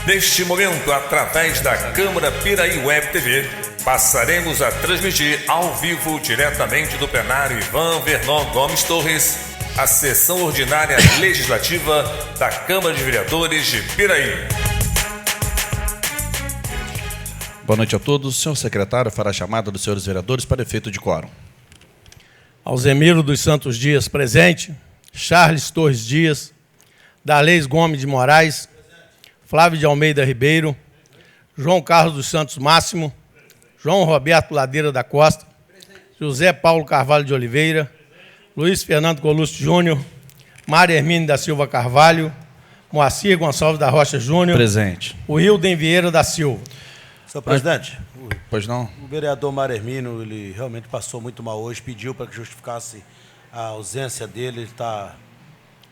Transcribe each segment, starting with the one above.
Neste momento, através da Câmara Piraí Web TV, passaremos a transmitir ao vivo, diretamente do plenário Ivan Vernon Gomes Torres, a sessão ordinária legislativa da Câmara de Vereadores de Piraí. Boa noite a todos. O senhor secretário fará a chamada dos senhores vereadores para efeito de quórum. Alzemiro dos Santos Dias, presente. Charles Torres Dias. Darleis Gomes de Moraes. Flávio de Almeida Ribeiro. João Carlos dos Santos Máximo. João Roberto Ladeira da Costa. José Paulo Carvalho de Oliveira. Luiz Fernando Colucci Júnior. Mária Hermine da Silva Carvalho. Moacir Gonçalves da Rocha Júnior. Presente. O Hilden Vieira da Silva. Senhor presidente, Pois não? o vereador Mário Hermínio, ele realmente passou muito mal hoje, pediu para que justificasse a ausência dele, ele está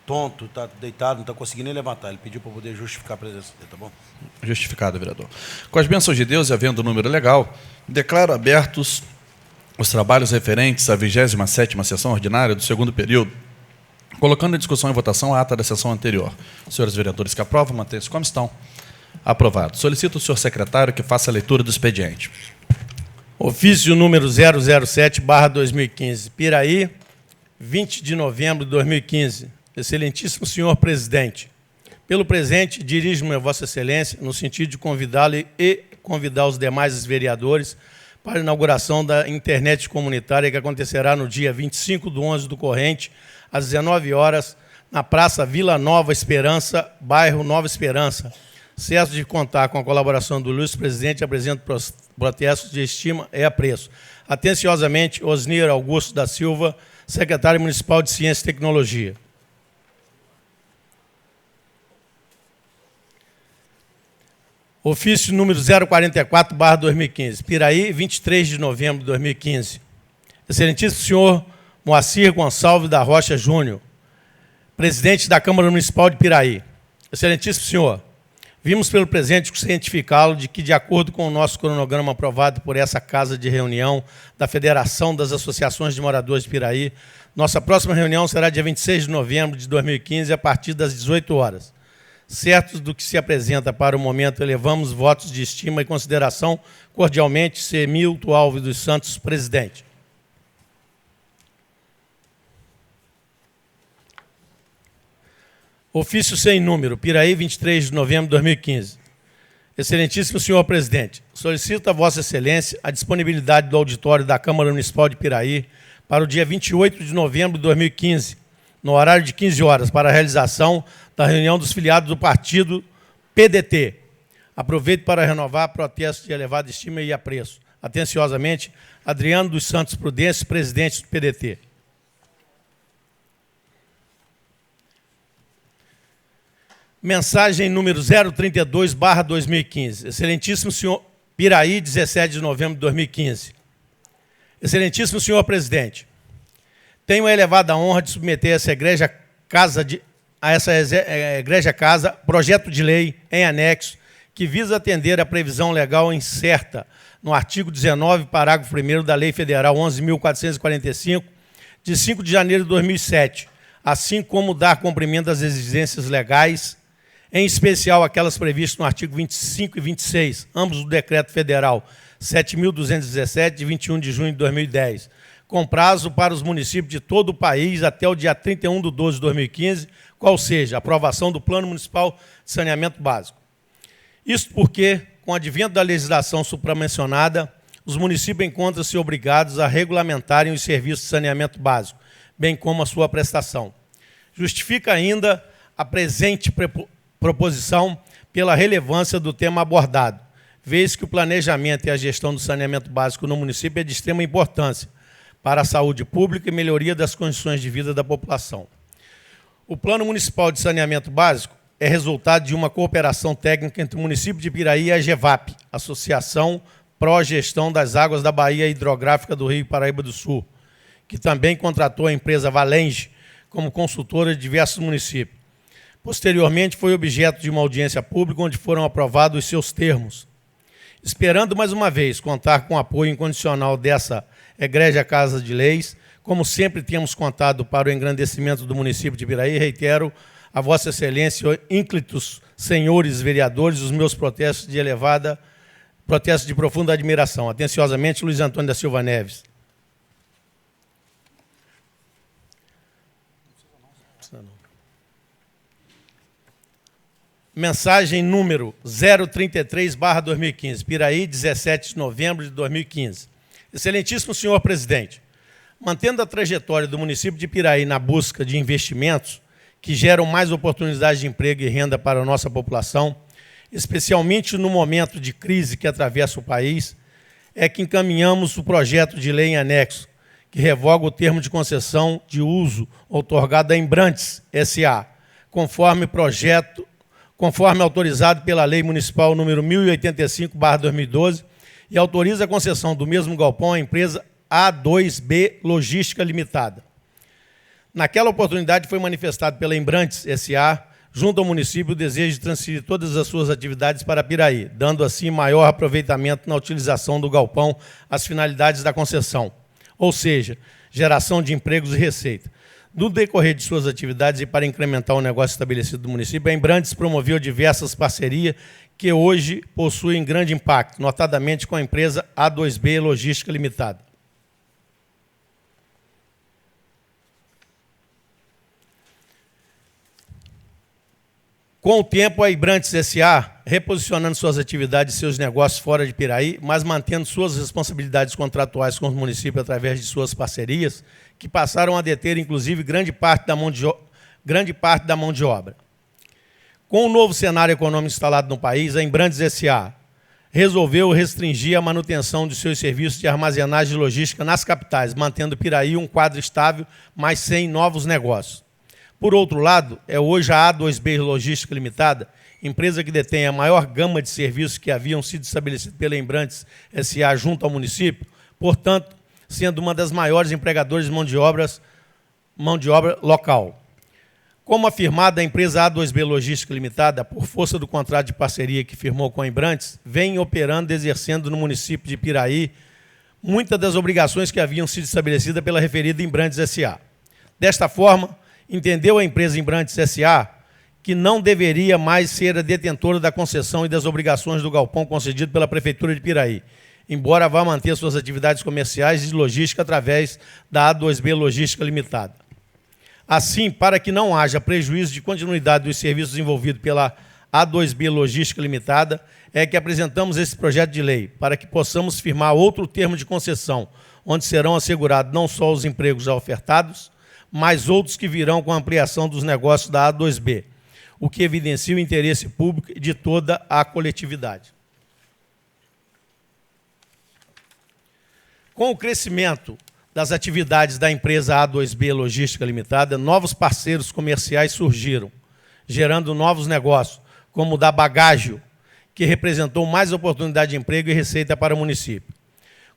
tonto, está deitado, não está conseguindo nem levantar. Ele pediu para poder justificar a presença dele, tá bom? Justificado, vereador. Com as bênçãos de Deus e havendo o número legal, declaro abertos os trabalhos referentes à 27ª sessão ordinária do segundo período, colocando em discussão e votação a ata da sessão anterior. Senhores vereadores que aprovam, mantêm-se como estão. Aprovado. Solicito o senhor secretário que faça a leitura do expediente. Ofício número 007/2015, Piraí, 20 de novembro de 2015. Excelentíssimo senhor presidente, pelo presente, dirijo-me a Vossa Excelência no sentido de convidá-lo e convidar os demais vereadores para a inauguração da internet comunitária que acontecerá no dia 25/11 do corrente, às 19 horas, na Praça Vila Nova Esperança, bairro Nova Esperança. Certo de contar com a colaboração do Luiz Presidente, apresento protestos de estima e apreço. Atenciosamente, Osnir Augusto da Silva, secretário municipal de Ciência e Tecnologia. Ofício número 044/2015, Piraí, 23 de novembro de 2015. Excelentíssimo senhor Moacir Gonçalves da Rocha Júnior, presidente da Câmara Municipal de Piraí. Excelentíssimo senhor, vimos pelo presente cientificá-lo de que, de acordo com o nosso cronograma aprovado por essa Casa de Reunião da Federação das Associações de Moradores de Piraí, nossa próxima reunião será dia 26 de novembro de 2015, a partir das 18 horas. Certos do que se apresenta para o momento, elevamos votos de estima e consideração. Cordialmente, Semilton Alves dos Santos, presidente. Ofício sem número, Piraí, 23 de novembro de 2015. Excelentíssimo senhor presidente, solicito a Vossa Excelência a disponibilidade do auditório da Câmara Municipal de Piraí para o dia 28 de novembro de 2015, no horário de 15 horas, para a realização da reunião dos filiados do partido PDT. Aproveito para renovar protestos de elevada estima e apreço. Atenciosamente, Adriano dos Santos Prudêncio, presidente do PDT. Mensagem número 032/2015. Excelentíssimo senhor Piraí, 17 de novembro de 2015. Excelentíssimo senhor presidente, tenho a elevada honra de submeter a essa egrégia casa projeto de lei em anexo que visa atender à previsão legal incerta no artigo 19, parágrafo 1º da Lei Federal 11.445, de 5 de janeiro de 2007, assim como dar cumprimento às exigências legais, em especial aquelas previstas no artigo 25 e 26, ambos do Decreto Federal 7.217, de 21 de junho de 2010, com prazo para os municípios de todo o país até o dia 31/12 de 2015, qual seja, a aprovação do Plano Municipal de Saneamento Básico. Isso porque, com o advento da legislação supramencionada, os municípios encontram-se obrigados a regulamentarem os serviços de saneamento básico, bem como a sua prestação. Justifica ainda a presente proposição pela relevância do tema abordado, vez que o planejamento e a gestão do saneamento básico no município é de extrema importância para a saúde pública e melhoria das condições de vida da população. O Plano Municipal de Saneamento Básico é resultado de uma cooperação técnica entre o município de Piraí e a GEVAP, Associação Pró-Gestão das Águas da Baía Hidrográfica do Rio Paraíba do Sul, que também contratou a empresa Valenge como consultora de diversos municípios. Posteriormente, foi objeto de uma audiência pública onde foram aprovados os seus termos. Esperando, mais uma vez, contar com o apoio incondicional dessa egrégia Casa de Leis, como sempre temos contado para o engrandecimento do município de Piraí, reitero a Vossa Excelência, ínclitos senhores vereadores, os meus protestos de profunda admiração. Atenciosamente, Luiz Antônio da Silva Neves. Mensagem número 033/2015, Piraí, 17 de novembro de 2015. Excelentíssimo senhor presidente, mantendo a trajetória do município de Piraí na busca de investimentos que geram mais oportunidades de emprego e renda para a nossa população, especialmente no momento de crise que atravessa o país, é que encaminhamos o projeto de lei em anexo, que revoga o termo de concessão de uso outorgado à Embrantes S.A., conforme autorizado pela Lei Municipal número 1085/2012, e autoriza a concessão do mesmo galpão à empresa A2B Logística Limitada. Naquela oportunidade foi manifestado pela Embrantes S.A., junto ao município, o desejo de transferir todas as suas atividades para Piraí, dando assim maior aproveitamento na utilização do galpão às finalidades da concessão, ou seja, geração de empregos e receita. No decorrer de suas atividades e para incrementar o negócio estabelecido do município, a Embrantes promoveu diversas parcerias que hoje possuem grande impacto, notadamente com a empresa A2B Logística Limitada. Com o tempo, a Embrantes S.A., reposicionando suas atividades e seus negócios fora de Piraí, mas mantendo suas responsabilidades contratuais com os municípios através de suas parcerias, que passaram a deter, inclusive, grande parte da mão de obra. Com o novo cenário econômico instalado no país, a Embrantes S.A. resolveu restringir a manutenção de seus serviços de armazenagem e logística nas capitais, mantendo Piraí um quadro estável, mas sem novos negócios. Por outro lado, é hoje a A2B Logística Limitada, empresa que detém a maior gama de serviços que haviam sido estabelecidos pela Embrantes S.A. junto ao município, portanto, sendo uma das maiores empregadoras de mão de obra local. Como afirmado, a empresa A2B Logística Limitada, por força do contrato de parceria que firmou com a Embrantes, vem operando e exercendo no município de Piraí muitas das obrigações que haviam sido estabelecidas pela referida Embrantes S.A. Desta forma, entendeu a empresa Embrantes S.A. que não deveria mais ser a detentora da concessão e das obrigações do galpão concedido pela Prefeitura de Piraí, embora vá manter suas atividades comerciais e de logística através da A2B Logística Limitada. Assim, para que não haja prejuízo de continuidade dos serviços desenvolvidos pela A2B Logística Limitada, é que apresentamos esse projeto de lei, para que possamos firmar outro termo de concessão, onde serão assegurados não só os empregos já ofertados, mas outros que virão com a ampliação dos negócios da A2B, o que evidencia o interesse público de toda a coletividade. Com o crescimento das atividades da empresa A2B Logística Limitada, novos parceiros comerciais surgiram, gerando novos negócios, como o da Bagágio, que representou mais oportunidade de emprego e receita para o município.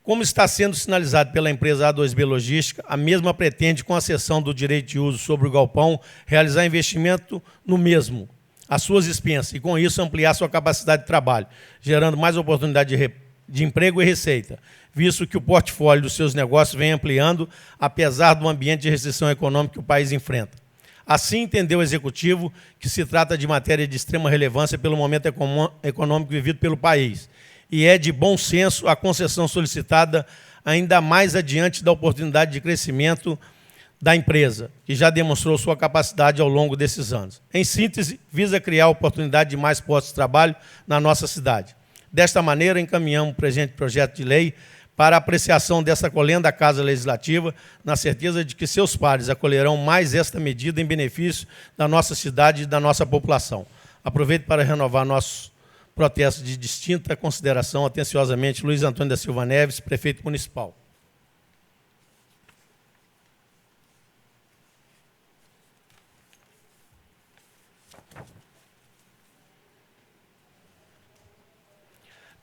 Como está sendo sinalizado pela empresa A2B Logística, a mesma pretende, com a cessão do direito de uso sobre o galpão, realizar investimento no mesmo, às suas expensas, e com isso ampliar sua capacidade de trabalho, gerando mais oportunidade de emprego e receita, visto que o portfólio dos seus negócios vem ampliando, apesar do ambiente de restrição econômica que o país enfrenta. Assim, entendeu o Executivo que se trata de matéria de extrema relevância pelo momento econômico vivido pelo país, e é de bom senso a concessão solicitada ainda mais adiante da oportunidade de crescimento da empresa, que já demonstrou sua capacidade ao longo desses anos. Em síntese, visa criar a oportunidade de mais postos de trabalho na nossa cidade. Desta maneira, encaminhamos o presente projeto de lei para a apreciação dessa colenda Casa Legislativa, na certeza de que seus pares acolherão mais esta medida em benefício da nossa cidade e da nossa população. Aproveito para renovar nossos protestos de distinta consideração. Atenciosamente, Luiz Antônio da Silva Neves, prefeito municipal.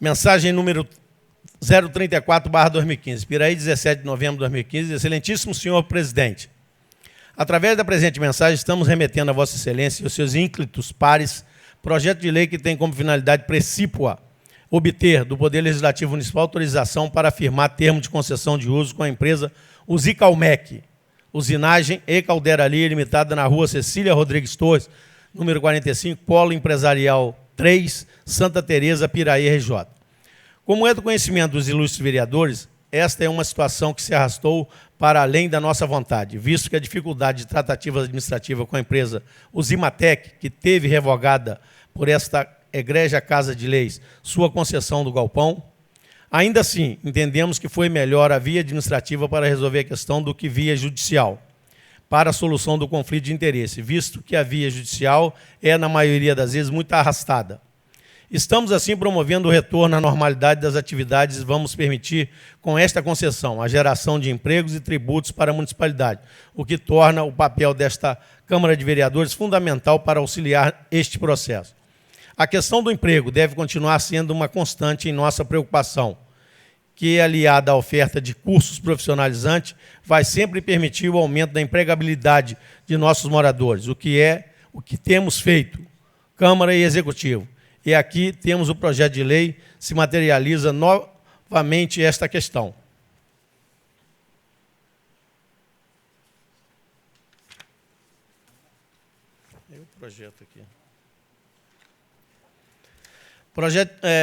Mensagem número 034/2015, Piraí, 17 de novembro de 2015. Excelentíssimo senhor presidente, através da presente mensagem, estamos remetendo a Vossa Excelência e os seus ínclitos pares projeto de lei que tem como finalidade precípua obter do Poder Legislativo Municipal autorização para firmar termo de concessão de uso com a empresa Usicalmec, Usinagem e Caldeiraria Limitada na rua Cecília Rodrigues Torres, número 45, Polo Empresarial 3, Santa Teresa, Piraí, RJ. Como é do conhecimento dos ilustres vereadores, esta é uma situação que se arrastou para além da nossa vontade, visto que a dificuldade de tratativa administrativa com a empresa Usimatec, que teve revogada por esta egrégia Casa de Leis sua concessão do galpão, ainda assim, entendemos que foi melhor a via administrativa para resolver a questão do que via judicial, para a solução do conflito de interesse, visto que a via judicial é, na maioria das vezes, muito arrastada. Estamos, assim, promovendo o retorno à normalidade das atividades e vamos permitir, com esta concessão, a geração de empregos e tributos para a municipalidade, o que torna o papel desta Câmara de Vereadores fundamental para auxiliar este processo. A questão do emprego deve continuar sendo uma constante em nossa preocupação, que, aliada à oferta de cursos profissionalizantes, vai sempre permitir o aumento da empregabilidade de nossos moradores, o que temos feito, Câmara e Executivo. E aqui temos o projeto de lei, se materializa novamente esta questão. Projeto aqui.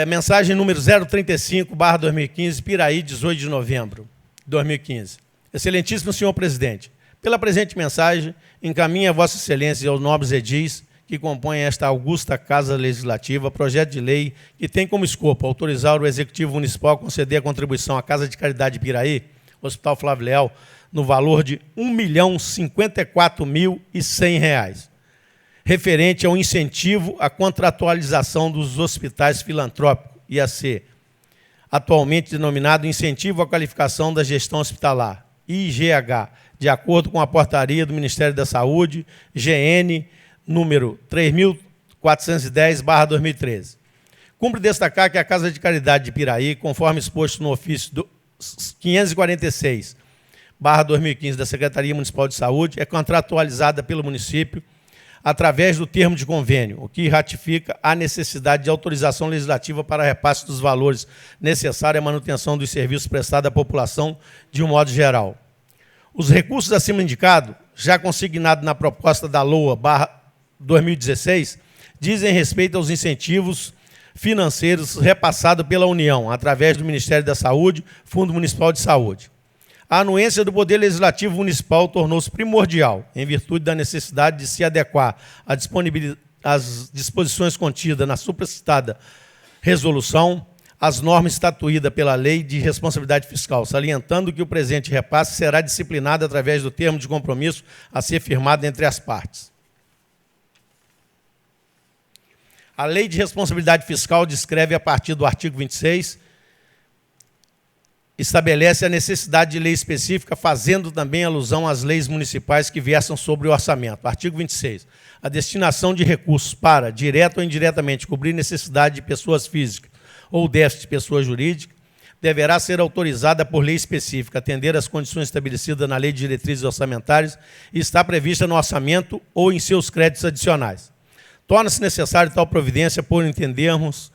Mensagem número 035/2015, Piraí, 18 de novembro de 2015. Excelentíssimo senhor presidente, pela presente mensagem, encaminha a Vossa Excelência e aos nobres edis que compõem esta augusta Casa Legislativa, projeto de lei que tem como escopo autorizar o Executivo Municipal a conceder a contribuição à Casa de Caridade Piraí, Hospital Flávio Leal, no valor de R$ 1.054.100, referente ao incentivo à contratualização dos hospitais filantrópicos, IAC, atualmente denominado Incentivo à Qualificação da Gestão Hospitalar, IGH, de acordo com a portaria do Ministério da Saúde, GN, número 3.410/2013. Cumpre destacar que a Casa de Caridade de Piraí, conforme exposto no ofício 546/2015 da Secretaria Municipal de Saúde, é contratualizada pelo município através do termo de convênio, o que ratifica a necessidade de autorização legislativa para repasse dos valores necessários à manutenção dos serviços prestados à população de um modo geral. Os recursos acima indicados, já consignados na proposta da LOA/2016, dizem respeito aos incentivos financeiros repassados pela União, através do Ministério da Saúde, Fundo Municipal de Saúde. A anuência do Poder Legislativo Municipal tornou-se primordial, em virtude da necessidade de se adequar às disposições contidas na supracitada resolução, às normas estatuídas pela Lei de Responsabilidade Fiscal, salientando que o presente repasse será disciplinado através do termo de compromisso a ser firmado entre as partes. A Lei de Responsabilidade Fiscal descreve, a partir do artigo 26, estabelece a necessidade de lei específica, fazendo também alusão às leis municipais que versam sobre o orçamento. Artigo 26. A destinação de recursos para, direto ou indiretamente, cobrir necessidade de pessoas físicas ou déficit de pessoa jurídica, deverá ser autorizada por lei específica, atender às condições estabelecidas na Lei de Diretrizes Orçamentárias e está prevista no orçamento ou em seus créditos adicionais. Torna-se necessário tal providência por entendermos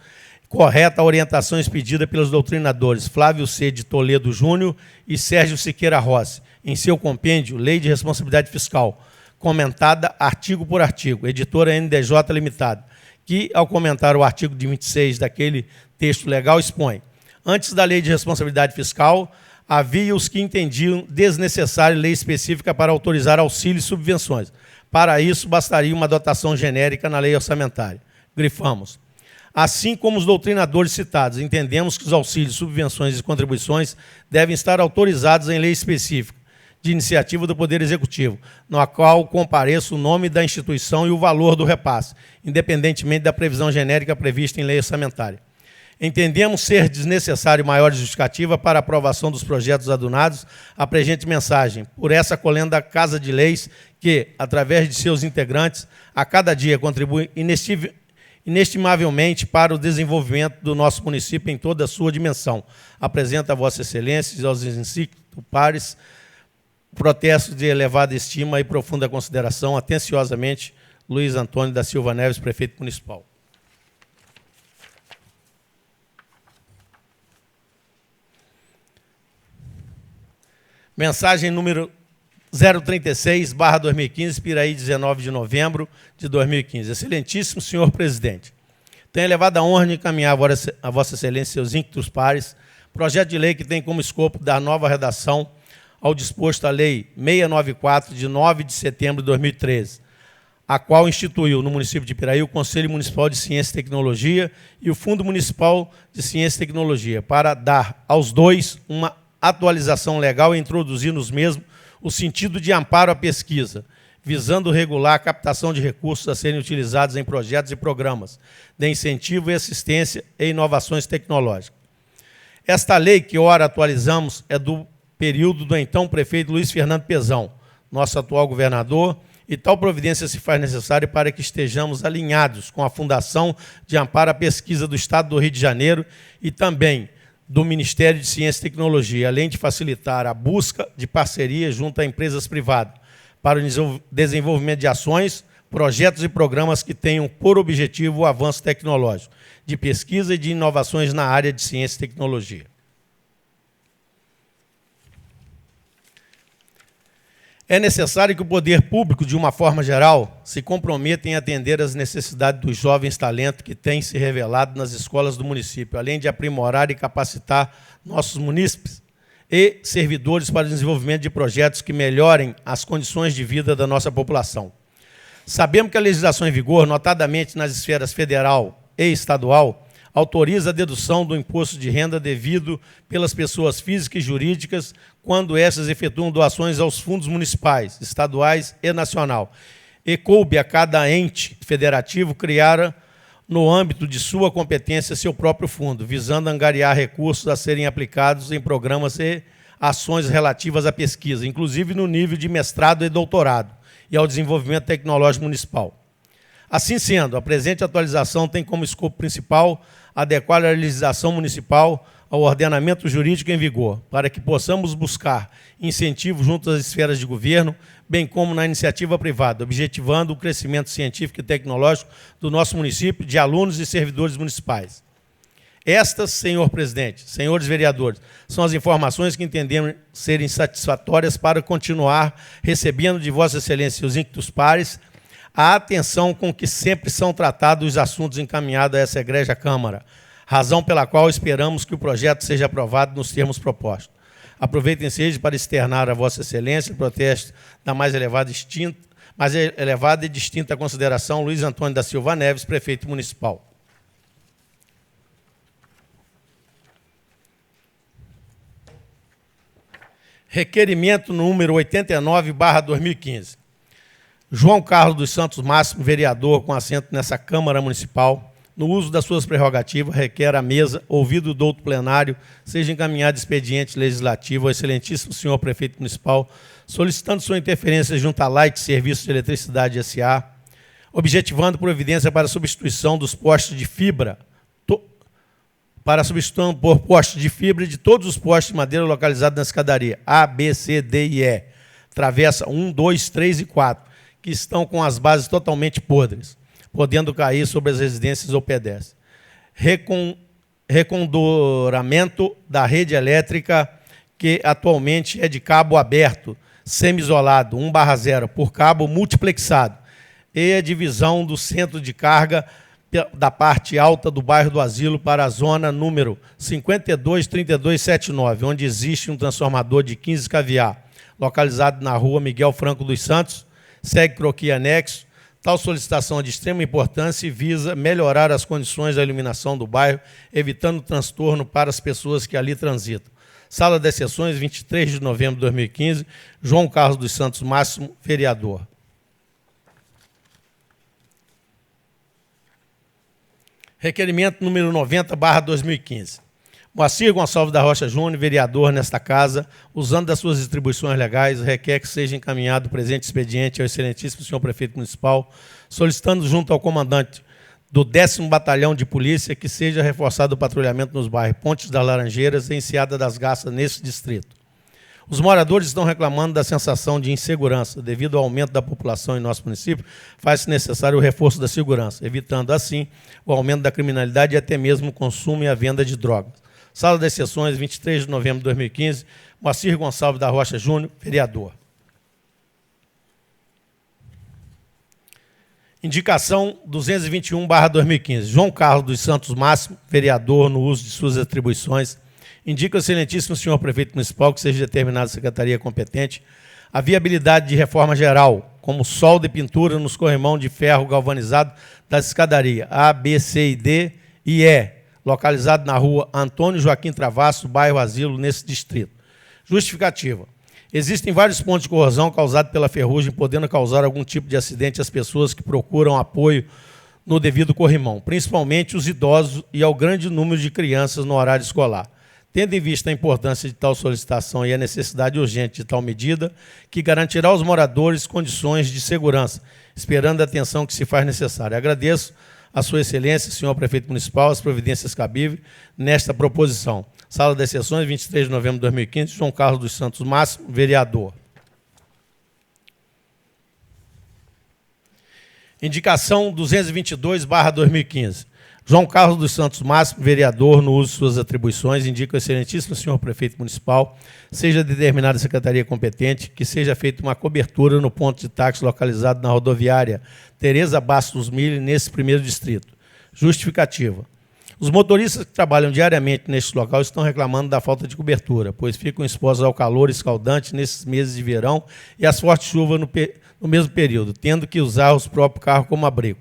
correta a orientação expedida pelos doutrinadores Flávio C. de Toledo Júnior e Sérgio Siqueira Rossi, em seu compêndio Lei de Responsabilidade Fiscal, comentada artigo por artigo, editora NDJ Limitada, que, ao comentar o artigo de 26 daquele texto legal, expõe: antes da Lei de Responsabilidade Fiscal, havia os que entendiam desnecessária lei específica para autorizar auxílios e subvenções. Para isso, bastaria uma dotação genérica na lei orçamentária. Grifamos: assim como os doutrinadores citados, entendemos que os auxílios, subvenções e contribuições devem estar autorizados em lei específica, de iniciativa do Poder Executivo, na qual compareça o nome da instituição e o valor do repasse, independentemente da previsão genérica prevista em lei orçamentária. Entendemos ser desnecessário maior justificativa para a aprovação dos projetos adunados à presente mensagem, por essa colenda Casa de Leis, que, através de seus integrantes, a cada dia contribui inestimavelmente para o desenvolvimento do nosso município em toda a sua dimensão. Apresenta a Vossa Excelência e aos inscritos pares protesto de elevada estima e profunda consideração. Atenciosamente, Luiz Antônio da Silva Neves, prefeito municipal. Mensagem número 036/2015, Piraí, 19 de novembro de 2015. Excelentíssimo senhor presidente, tenho elevado a honra de encaminhar a Vossa Excelência seus ínclitos pares projeto de lei que tem como escopo dar nova redação ao disposto à Lei 694, de 9 de setembro de 2013, a qual instituiu no município de Piraí o Conselho Municipal de Ciência e Tecnologia e o Fundo Municipal de Ciência e Tecnologia, para dar aos dois uma atualização legal e introduzir nos mesmos o sentido de amparo à pesquisa, visando regular a captação de recursos a serem utilizados em projetos e programas de incentivo e assistência e inovações tecnológicas. Esta lei que ora atualizamos é do período do então prefeito Luiz Fernando Pezão, nosso atual governador, e tal providência se faz necessária para que estejamos alinhados com a Fundação de Amparo à Pesquisa do Estado do Rio de Janeiro e também do Ministério de Ciência e Tecnologia, além de facilitar a busca de parceria junto a empresas privadas para o desenvolvimento de ações, projetos e programas que tenham por objetivo o avanço tecnológico, de pesquisa e de inovações na área de ciência e tecnologia. É necessário que o poder público, de uma forma geral, se comprometa em atender às necessidades dos jovens talentos que têm se revelado nas escolas do município, além de aprimorar e capacitar nossos munícipes e servidores para o desenvolvimento de projetos que melhorem as condições de vida da nossa população. Sabemos que a legislação em vigor, notadamente nas esferas federal e estadual, autoriza a dedução do imposto de renda devido pelas pessoas físicas e jurídicas quando essas efetuam doações aos fundos municipais, estaduais e nacional. E coube a cada ente federativo criar, no âmbito de sua competência, seu próprio fundo, visando angariar recursos a serem aplicados em programas e ações relativas à pesquisa, inclusive no nível de mestrado e doutorado, e ao desenvolvimento tecnológico municipal. Assim sendo, a presente atualização tem como escopo principal adequar a legislação municipal ao ordenamento jurídico em vigor, para que possamos buscar incentivo junto às esferas de governo, bem como na iniciativa privada, objetivando o crescimento científico e tecnológico do nosso município, de alunos e servidores municipais. Estas, senhor presidente, senhores vereadores, são as informações que entendemos serem satisfatórias para continuar recebendo de Vossa Excelência os ínclitos pares a atenção com que sempre são tratados os assuntos encaminhados a essa egrégia Câmara, razão pela qual esperamos que o projeto seja aprovado nos termos propostos. Aproveitem seja para externar a Vossa Excelência o protesto da mais elevada e distinta consideração, Luiz Antônio da Silva Neves, prefeito municipal. Requerimento número 89/2015. João Carlos dos Santos Máximo, vereador com assento nessa Câmara Municipal, no uso das suas prerrogativas, requer à mesa, ouvido o douto plenário, seja encaminhado expediente legislativo ao excelentíssimo senhor prefeito municipal, solicitando sua interferência junto à Light Serviço de Eletricidade S.A., objetivando providência para a substituição dos postes de fibra, por postes de fibra de todos os postes de madeira localizados na escadaria A, B, C, D e E, travessa 1, 2, 3 e 4, que estão com as bases totalmente podres, podendo cair sobre as residências ou pedestres. Recondoramento da rede elétrica, que atualmente é de cabo aberto, semi-isolado, 1/0, por cabo multiplexado, e a divisão do centro de carga da parte alta do bairro do Asilo para a zona número 523279, onde existe um transformador de 15 kVA, localizado na rua Miguel Franco dos Santos, segue croquis anexo. Tal solicitação é de extrema importância e visa melhorar as condições da iluminação do bairro, evitando transtorno para as pessoas que ali transitam. Sala das Sessões, 23 de novembro de 2015, João Carlos dos Santos Máximo, vereador. Requerimento número 90/2015. Moacir Gonçalves da Rocha Júnior, vereador nesta casa, usando das suas atribuições legais, requer que seja encaminhado o presente expediente ao excelentíssimo senhor prefeito municipal, solicitando junto ao comandante do 10º Batalhão de Polícia que seja reforçado o patrulhamento nos bairros Pontes das Laranjeiras e Enseada das Garças, nesse distrito. Os moradores estão reclamando da sensação de insegurança. Devido ao aumento da população em nosso município, faz-se necessário o reforço da segurança, evitando, assim, o aumento da criminalidade e até mesmo o consumo e a venda de drogas. Sala das Sessões, 23 de novembro de 2015, Moacir Gonçalves da Rocha Júnior, vereador. Indicação 221/2015. João Carlos dos Santos Máximo, vereador, no uso de suas atribuições, indica ao excelentíssimo senhor prefeito municipal que seja determinada a secretaria competente a viabilidade de reforma geral, como solda e pintura nos corrimão de ferro galvanizado da escadaria A, B, C e D e E, localizado na rua Antônio Joaquim Travasso, bairro Asilo, nesse distrito. Justificativa. Existem vários pontos de corrosão causados pela ferrugem, podendo causar algum tipo de acidente às pessoas que procuram apoio no devido corrimão, principalmente os idosos e ao grande número de crianças no horário escolar. Tendo em vista a importância de tal solicitação e a necessidade urgente de tal medida, que garantirá aos moradores condições de segurança, esperando a atenção que se faz necessária. Agradeço a Sua Excelência, senhor Prefeito Municipal, as providências cabíveis nesta proposição. Sala das Sessões, 23 de novembro de 2015, João Carlos dos Santos Máximo, vereador. Indicação 222/2015. João Carlos dos Santos Máximo, vereador, no uso de suas atribuições, indica ao excelentíssimo senhor prefeito municipal, seja determinada a secretaria competente, que seja feita uma cobertura no ponto de táxi localizado na rodoviária Tereza Bastos Mille, nesse primeiro distrito. Justificativa. Os motoristas que trabalham diariamente neste local estão reclamando da falta de cobertura, pois ficam expostos ao calor escaldante nesses meses de verão e às fortes chuvas no mesmo período, tendo que usar os próprios carros como abrigo.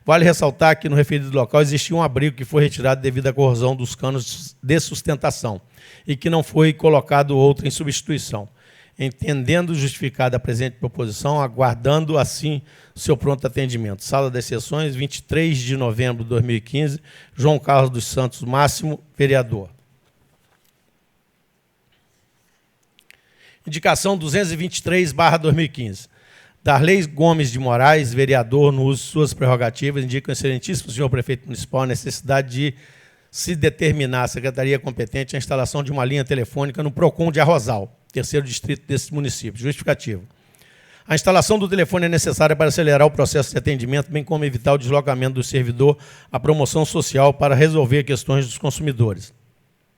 Vale ressaltar que no referido local existia um abrigo que foi retirado devido à corrosão dos canos de sustentação e que não foi colocado outro em substituição. Entendendo justificada a presente proposição, aguardando assim seu pronto atendimento. Sala das Sessões, 23 de novembro de 2015, João Carlos dos Santos Máximo, vereador. Indicação 223/2015. Darley Gomes de Moraes, vereador, no uso de suas prerrogativas, indica ao excelentíssimo senhor prefeito municipal a necessidade de se determinar a secretaria competente a instalação de uma linha telefônica no PROCON de Arrozal, terceiro distrito desse município. Justificativo. A instalação do telefone é necessária para acelerar o processo de atendimento, bem como evitar o deslocamento do servidor à promoção social para resolver questões dos consumidores.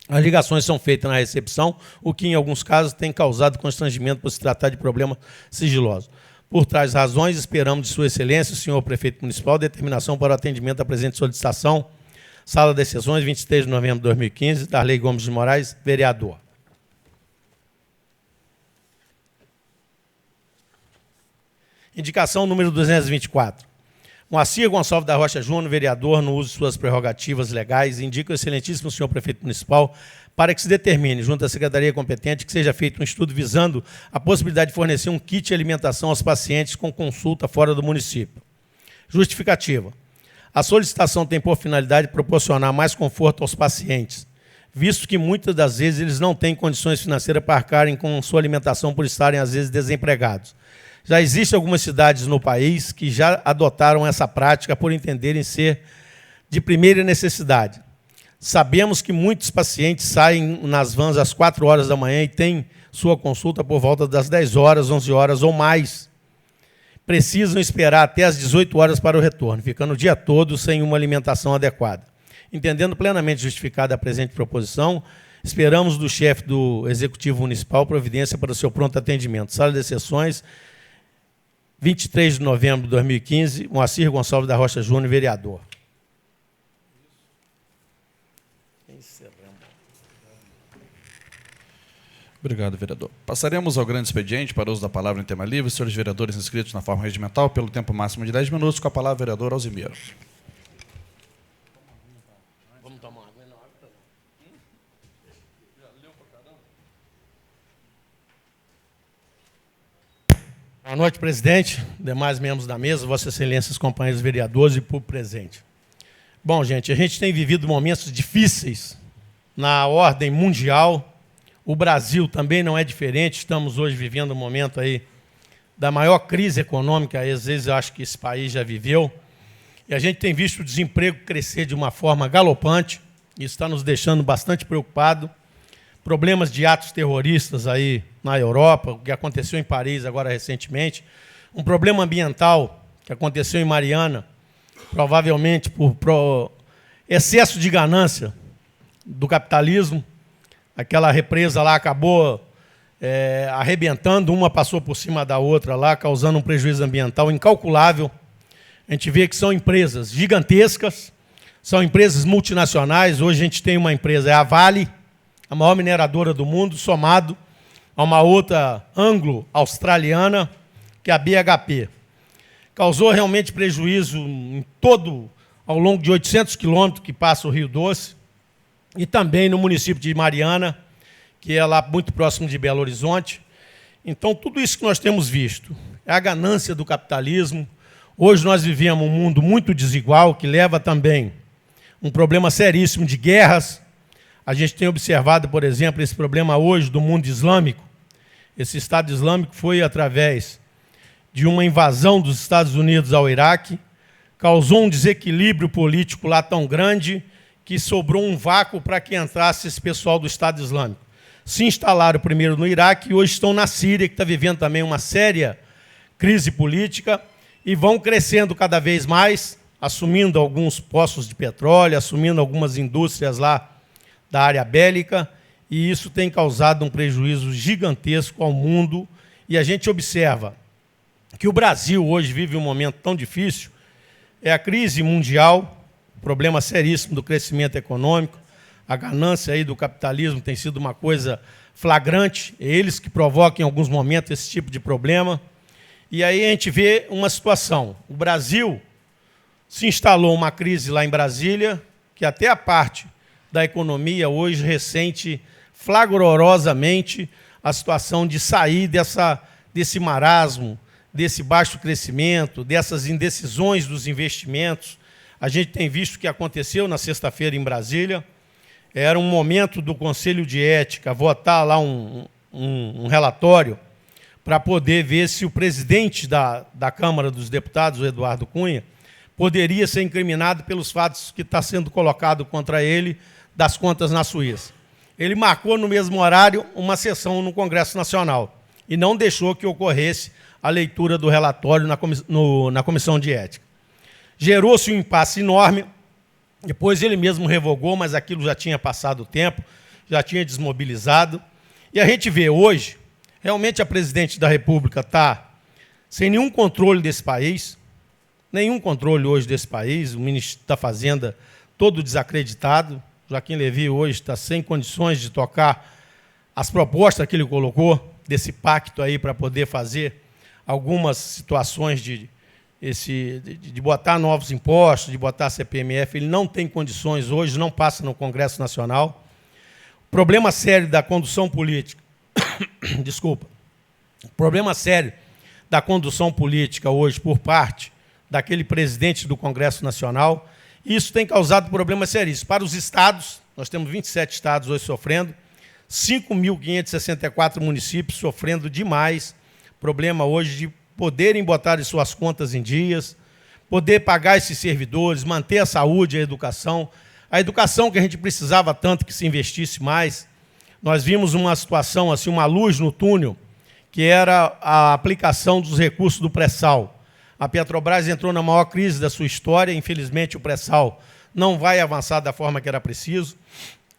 As ligações são feitas na recepção, o que, em alguns casos, tem causado constrangimento por se tratar de problema sigiloso. Por tais razões, esperamos de Sua Excelência, o senhor prefeito municipal, determinação para o atendimento da presente solicitação. Sala das Sessões, 23 de novembro de 2015, Darley Gomes de Moraes, vereador. Indicação número 224. Moacir Gonçalves da Rocha Júnior, vereador, no uso de suas prerrogativas legais, indica ao excelentíssimo senhor prefeito municipal para que se determine, junto à secretaria competente, que seja feito um estudo visando a possibilidade de fornecer um kit de alimentação aos pacientes com consulta fora do município. Justificativa. A solicitação tem por finalidade proporcionar mais conforto aos pacientes, visto que muitas das vezes eles não têm condições financeiras para arcarem com sua alimentação por estarem, às vezes, desempregados. Já existem algumas cidades no país que já adotaram essa prática por entenderem ser de primeira necessidade. Sabemos que muitos pacientes saem nas vans às 4 horas da manhã e têm sua consulta por volta das 10 horas, 11 horas ou mais. Precisam esperar até às 18 horas para o retorno, ficando o dia todo sem uma alimentação adequada. Entendendo plenamente justificada a presente proposição, esperamos do chefe do Executivo Municipal providência para o seu pronto atendimento. Sala de Sessões, 23 de novembro de 2015, Moacir Gonçalves da Rocha Júnior, vereador. Obrigado, vereador. Passaremos ao grande expediente para o uso da palavra em tema livre. Senhores vereadores inscritos na forma regimental, pelo tempo máximo de 10 minutos, com a palavra, vereador Alzimiro. Vamos tomar água na hora. Boa noite, presidente, demais membros da mesa, vossas excelências, companheiros vereadores e público presente. Bom, gente, a gente tem vivido momentos difíceis na ordem mundial. O Brasil também não é diferente. Estamos hoje vivendo um momento aí da maior crise econômica, às vezes eu acho que esse país já viveu. E a gente tem visto o desemprego crescer de uma forma galopante. Isso está nos deixando bastante preocupados. Problemas de atos terroristas aí na Europa, o que aconteceu em Paris agora recentemente. Um problema ambiental que aconteceu em Mariana, provavelmente por excesso de ganância do capitalismo. Aquela represa lá acabou arrebentando, uma passou por cima da outra lá, causando um prejuízo ambiental incalculável. A gente vê que são empresas gigantescas, são empresas multinacionais. Hoje a gente tem uma empresa, é a Vale, a maior mineradora do mundo, somado a uma outra anglo-australiana, que é a BHP. Causou realmente prejuízo em todo, ao longo de 800 quilômetros que passa o Rio Doce, e também no município de Mariana, que é lá muito próximo de Belo Horizonte. Então, tudo isso que nós temos visto é a ganância do capitalismo. Hoje nós vivemos um mundo muito desigual, que leva também um problema seríssimo de guerras. A gente tem observado, por exemplo, esse problema hoje do mundo islâmico. Esse Estado Islâmico foi através de uma invasão dos Estados Unidos ao Iraque, causou um desequilíbrio político lá tão grande que sobrou um vácuo para que entrasse esse pessoal do Estado Islâmico. Se instalaram primeiro no Iraque e hoje estão na Síria, que está vivendo também uma séria crise política, e vão crescendo cada vez mais, assumindo alguns poços de petróleo, assumindo algumas indústrias lá da área bélica, e isso tem causado um prejuízo gigantesco ao mundo. E a gente observa que o Brasil hoje vive um momento tão difícil, é a crise mundial, problema seríssimo do crescimento econômico, a ganância aí do capitalismo tem sido uma coisa flagrante, é eles que provocam em alguns momentos esse tipo de problema. E aí a gente vê uma situação, o Brasil se instalou uma crise lá em Brasília, que até a parte da economia hoje ressente flagrosamente a situação de sair desse marasmo, desse baixo crescimento, dessas indecisões dos investimentos. A gente tem visto o que aconteceu na sexta-feira em Brasília. Era um momento do Conselho de Ética votar lá um relatório para poder ver se o presidente da Câmara dos Deputados, o Eduardo Cunha, poderia ser incriminado pelos fatos que está sendo colocado contra ele das contas na Suíça. Ele marcou no mesmo horário uma sessão no Congresso Nacional e não deixou que ocorresse a leitura do relatório na Comissão de Ética. Gerou-se um impasse enorme, depois ele mesmo revogou, mas aquilo já tinha passado o tempo, já tinha desmobilizado. E a gente vê hoje, realmente a presidente da República está sem nenhum controle desse país, nenhum controle hoje desse país, o ministro da Fazenda todo desacreditado, Joaquim Levy hoje está sem condições de tocar as propostas que ele colocou, desse pacto aí para poder fazer algumas situações de botar novos impostos, de botar CPMF, ele não tem condições hoje, não passa no Congresso Nacional. O problema sério da condução política, desculpa, o problema sério da condução política hoje por parte daquele presidente do Congresso Nacional, isso tem causado problemas sérios. Para os estados, nós temos 27 estados hoje sofrendo, 5.564 municípios sofrendo demais, problema hoje de poderem botar as suas contas em dias, poder pagar esses servidores, manter a saúde, a educação que a gente precisava tanto que se investisse mais. Nós vimos uma situação, assim, uma luz no túnel, que era a aplicação dos recursos do pré-sal. A Petrobras entrou na maior crise da sua história, infelizmente o pré-sal não vai avançar da forma que era preciso.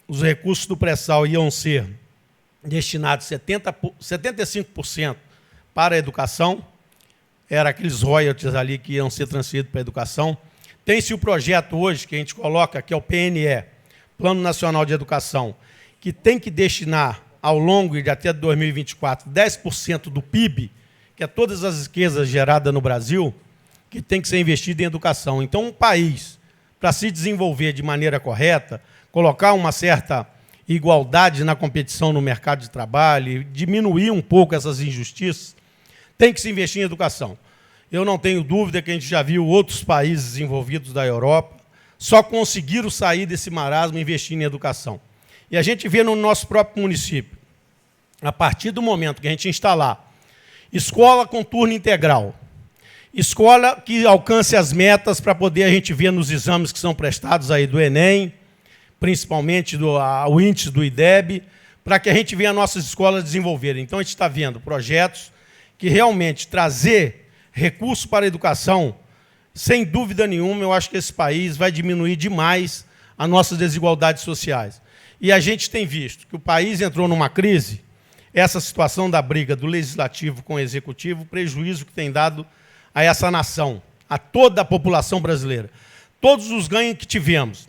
Os recursos do pré-sal iam ser destinados 75% para a educação, eram aqueles royalties ali que iam ser transferidos para a educação. Tem-se o projeto hoje, que a gente coloca, que é o PNE, Plano Nacional de Educação, que tem que destinar, ao longo de até 2024, 10% do PIB, que é todas as riquezas geradas no Brasil, que tem que ser investido em educação. Então, um país, para se desenvolver de maneira correta, colocar uma certa igualdade na competição no mercado de trabalho, diminuir um pouco essas injustiças, tem que se investir em educação. Eu não tenho dúvida que a gente já viu outros países desenvolvidos da Europa só conseguiram sair desse marasmo investindo em educação. E a gente vê no nosso próprio município, a partir do momento que a gente instalar escola com turno integral, escola que alcance as metas para poder a gente ver nos exames que são prestados aí do Enem, principalmente o índice do IDEB, para que a gente veja nossas escolas desenvolverem. Então, a gente está vendo projetos que realmente trazer recursos para a educação, sem dúvida nenhuma, eu acho que esse país vai diminuir demais as nossas desigualdades sociais. E a gente tem visto que o país entrou numa crise, essa situação da briga do legislativo com o executivo, o prejuízo que tem dado a essa nação, a toda a população brasileira. Todos os ganhos que tivemos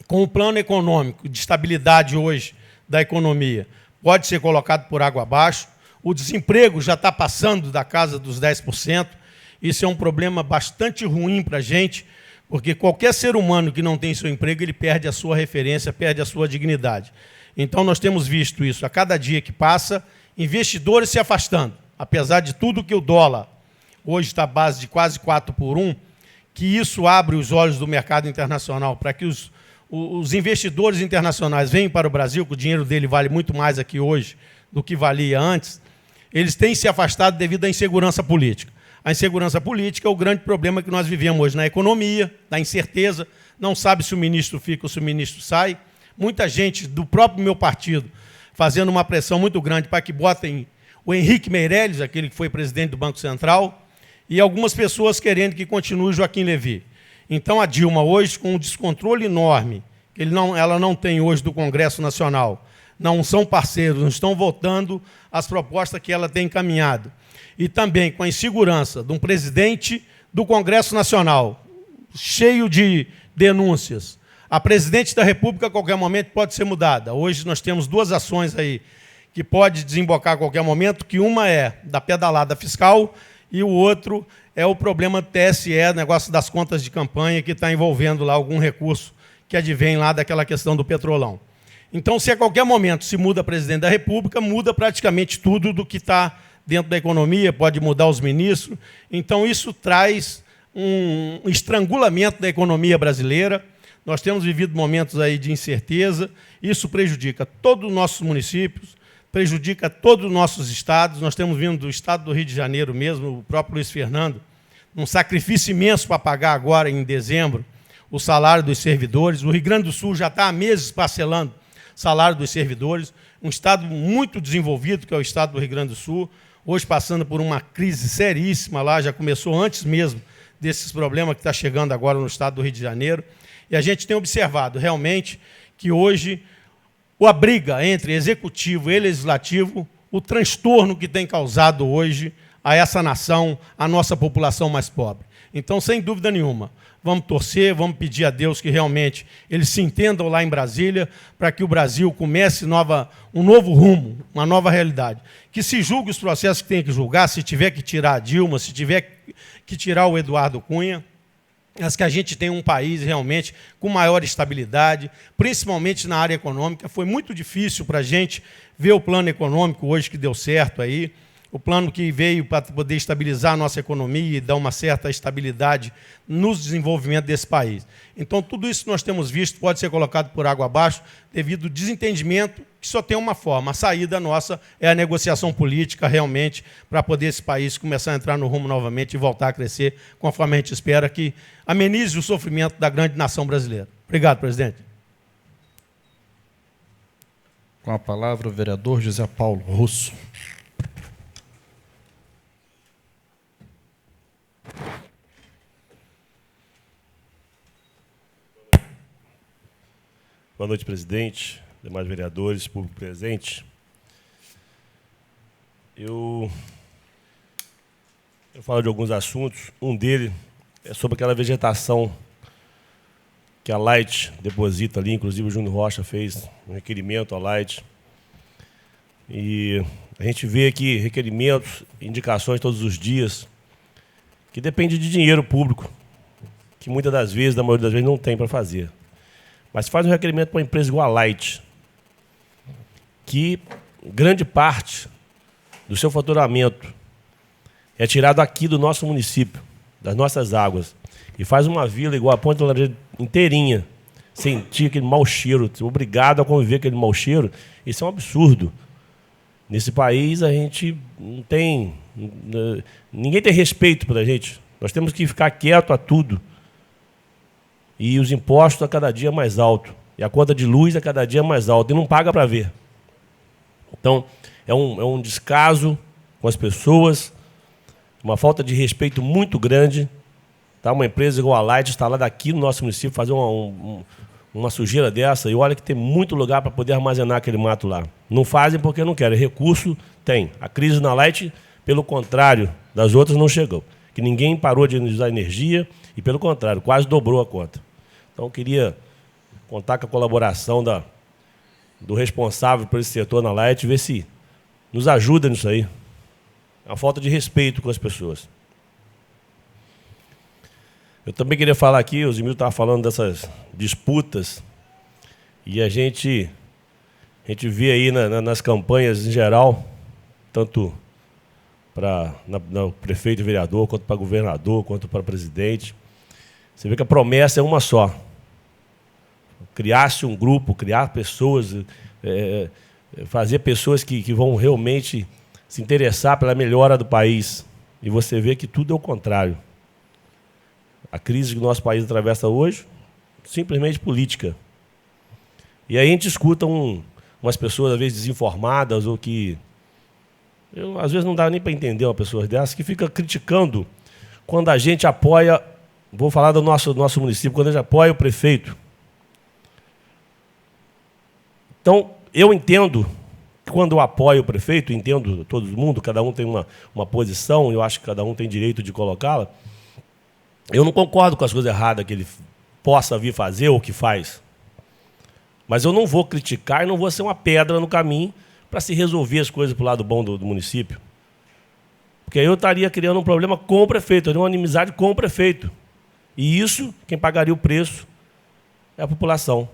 com o plano econômico de estabilidade hoje da economia pode ser colocado por água abaixo. O desemprego já está passando da casa dos 10%. Isso é um problema bastante ruim para a gente, porque qualquer ser humano que não tem seu emprego, ele perde a sua referência, perde a sua dignidade. Então, nós temos visto isso a cada dia que passa, investidores se afastando. Apesar de tudo que o dólar hoje está à base de quase 4 por 1, que isso abre os olhos do mercado internacional para que os investidores internacionais venham para o Brasil, que o dinheiro dele vale muito mais aqui hoje do que valia antes, eles têm se afastado devido à insegurança política. A insegurança política é o grande problema que nós vivemos hoje na economia, da incerteza, não sabe se o ministro fica ou se o ministro sai. Muita gente do próprio meu partido fazendo uma pressão muito grande para que botem o Henrique Meirelles, aquele que foi presidente do Banco Central, e algumas pessoas querendo que continue o Joaquim Levy. Então, a Dilma, hoje, com um descontrole enorme, que ela não tem hoje do Congresso Nacional, não são parceiros, não estão votando as propostas que ela tem encaminhado. E também com a insegurança de um presidente do Congresso Nacional, cheio de denúncias. A presidente da República, a qualquer momento, pode ser mudada. Hoje nós temos duas ações aí que pode desembocar a qualquer momento, que uma é da pedalada fiscal e o outro é o problema do TSE, negócio das contas de campanha, que está envolvendo lá algum recurso que advém lá daquela questão do petrolão. Então, se a qualquer momento se muda a presidente da República, muda praticamente tudo do que está dentro da economia, pode mudar os ministros. Então, isso traz um estrangulamento da economia brasileira. Nós temos vivido momentos aí de incerteza. Isso prejudica todos os nossos municípios, prejudica todos os nossos estados. Nós temos vindo do estado do Rio de Janeiro mesmo, o próprio Luiz Fernando, um sacrifício imenso para pagar agora, em dezembro, o salário dos servidores. O Rio Grande do Sul já está há meses parcelando o salário dos servidores. Um estado muito desenvolvido, que é o estado do Rio Grande do Sul, hoje passando por uma crise seríssima lá, já começou antes mesmo desses problemas que está chegando agora no estado do Rio de Janeiro. E a gente tem observado realmente que hoje a briga entre executivo e legislativo, o transtorno que tem causado hoje a essa nação, a nossa população mais pobre. Então, sem dúvida nenhuma, vamos torcer, vamos pedir a Deus que realmente eles se entendam lá em Brasília, para que o Brasil comece um novo rumo, uma nova realidade. Que se julgue os processos que tem que julgar, se tiver que tirar a Dilma, se tiver que tirar o Eduardo Cunha, mas que a gente tenha um país realmente com maior estabilidade, principalmente na área econômica. Foi muito difícil para a gente ver o plano econômico hoje que deu certo aí, o plano que veio para poder estabilizar a nossa economia e dar uma certa estabilidade no desenvolvimento desse país. Então, tudo isso que nós temos visto pode ser colocado por água abaixo devido ao desentendimento, que só tem uma forma. A saída nossa é a negociação política, realmente, para poder esse país começar a entrar no rumo novamente e voltar a crescer, conforme a gente espera que amenize o sofrimento da grande nação brasileira. Obrigado, presidente. Com a palavra, o vereador José Paulo Russo. Boa noite, presidente, demais vereadores, público presente. Eu falo de alguns assuntos. Um deles é sobre aquela vegetação que a Light deposita ali, inclusive o Júnior Rocha fez um requerimento à Light. E a gente vê aqui requerimentos, indicações todos os dias, que depende de dinheiro público, que muitas das vezes, na maioria das vezes, não tem para fazer. Mas faz um requerimento para uma empresa igual a Light, que grande parte do seu faturamento é tirado aqui do nosso município, das nossas águas, e faz uma vila igual a Ponte da Laranjeira inteirinha, sentir aquele mau cheiro, obrigado a conviver com aquele mau cheiro. Isso é um absurdo. Nesse país, a gente não tem... Ninguém tem respeito pela gente. Nós temos que ficar quieto a tudo. E os impostos a cada dia mais alto. E a conta de luz a cada dia mais alta. E não paga para ver. Então, é um descaso com as pessoas, uma falta de respeito muito grande. Tá? Uma empresa igual a Light instalada aqui no nosso município, fazer uma sujeira dessa, e olha que tem muito lugar para poder armazenar aquele mato lá. Não fazem porque não querem. Recurso tem. A crise na Light, pelo contrário das outras, não chegou. que ninguém parou de usar energia e, pelo contrário, quase dobrou a conta. Então, eu queria contar com a colaboração do responsável por esse setor na Light, ver se nos ajuda nisso aí. É uma falta de respeito com as pessoas. Eu também queria falar aqui, o Zimil estava falando dessas disputas, e a gente vê aí nas campanhas em geral, tanto para o prefeito e vereador, quanto para governador, quanto para presidente. Você vê que a promessa é uma só. Criar-se um grupo, criar pessoas, fazer pessoas que vão realmente se interessar pela melhora do país. E você vê que tudo é o contrário. A crise que o nosso país atravessa hoje, simplesmente política. E aí a gente escuta umas pessoas, às vezes, desinformadas, ou que... às vezes não dá nem para entender uma pessoa dessas, que fica criticando quando a gente apoia... Vou falar do nosso município, quando a gente apoia o prefeito. Então, eu entendo que quando eu apoio o prefeito, entendo todo mundo, cada um tem uma posição, eu acho que cada um tem direito de colocá-la. Eu não concordo com as coisas erradas que ele possa vir fazer ou que faz. Mas eu não vou criticar e não vou ser uma pedra no caminho para se resolver as coisas para o lado bom do município. Porque aí eu estaria criando um problema com o prefeito, uma inimizade com o prefeito. E isso, quem pagaria o preço é a população.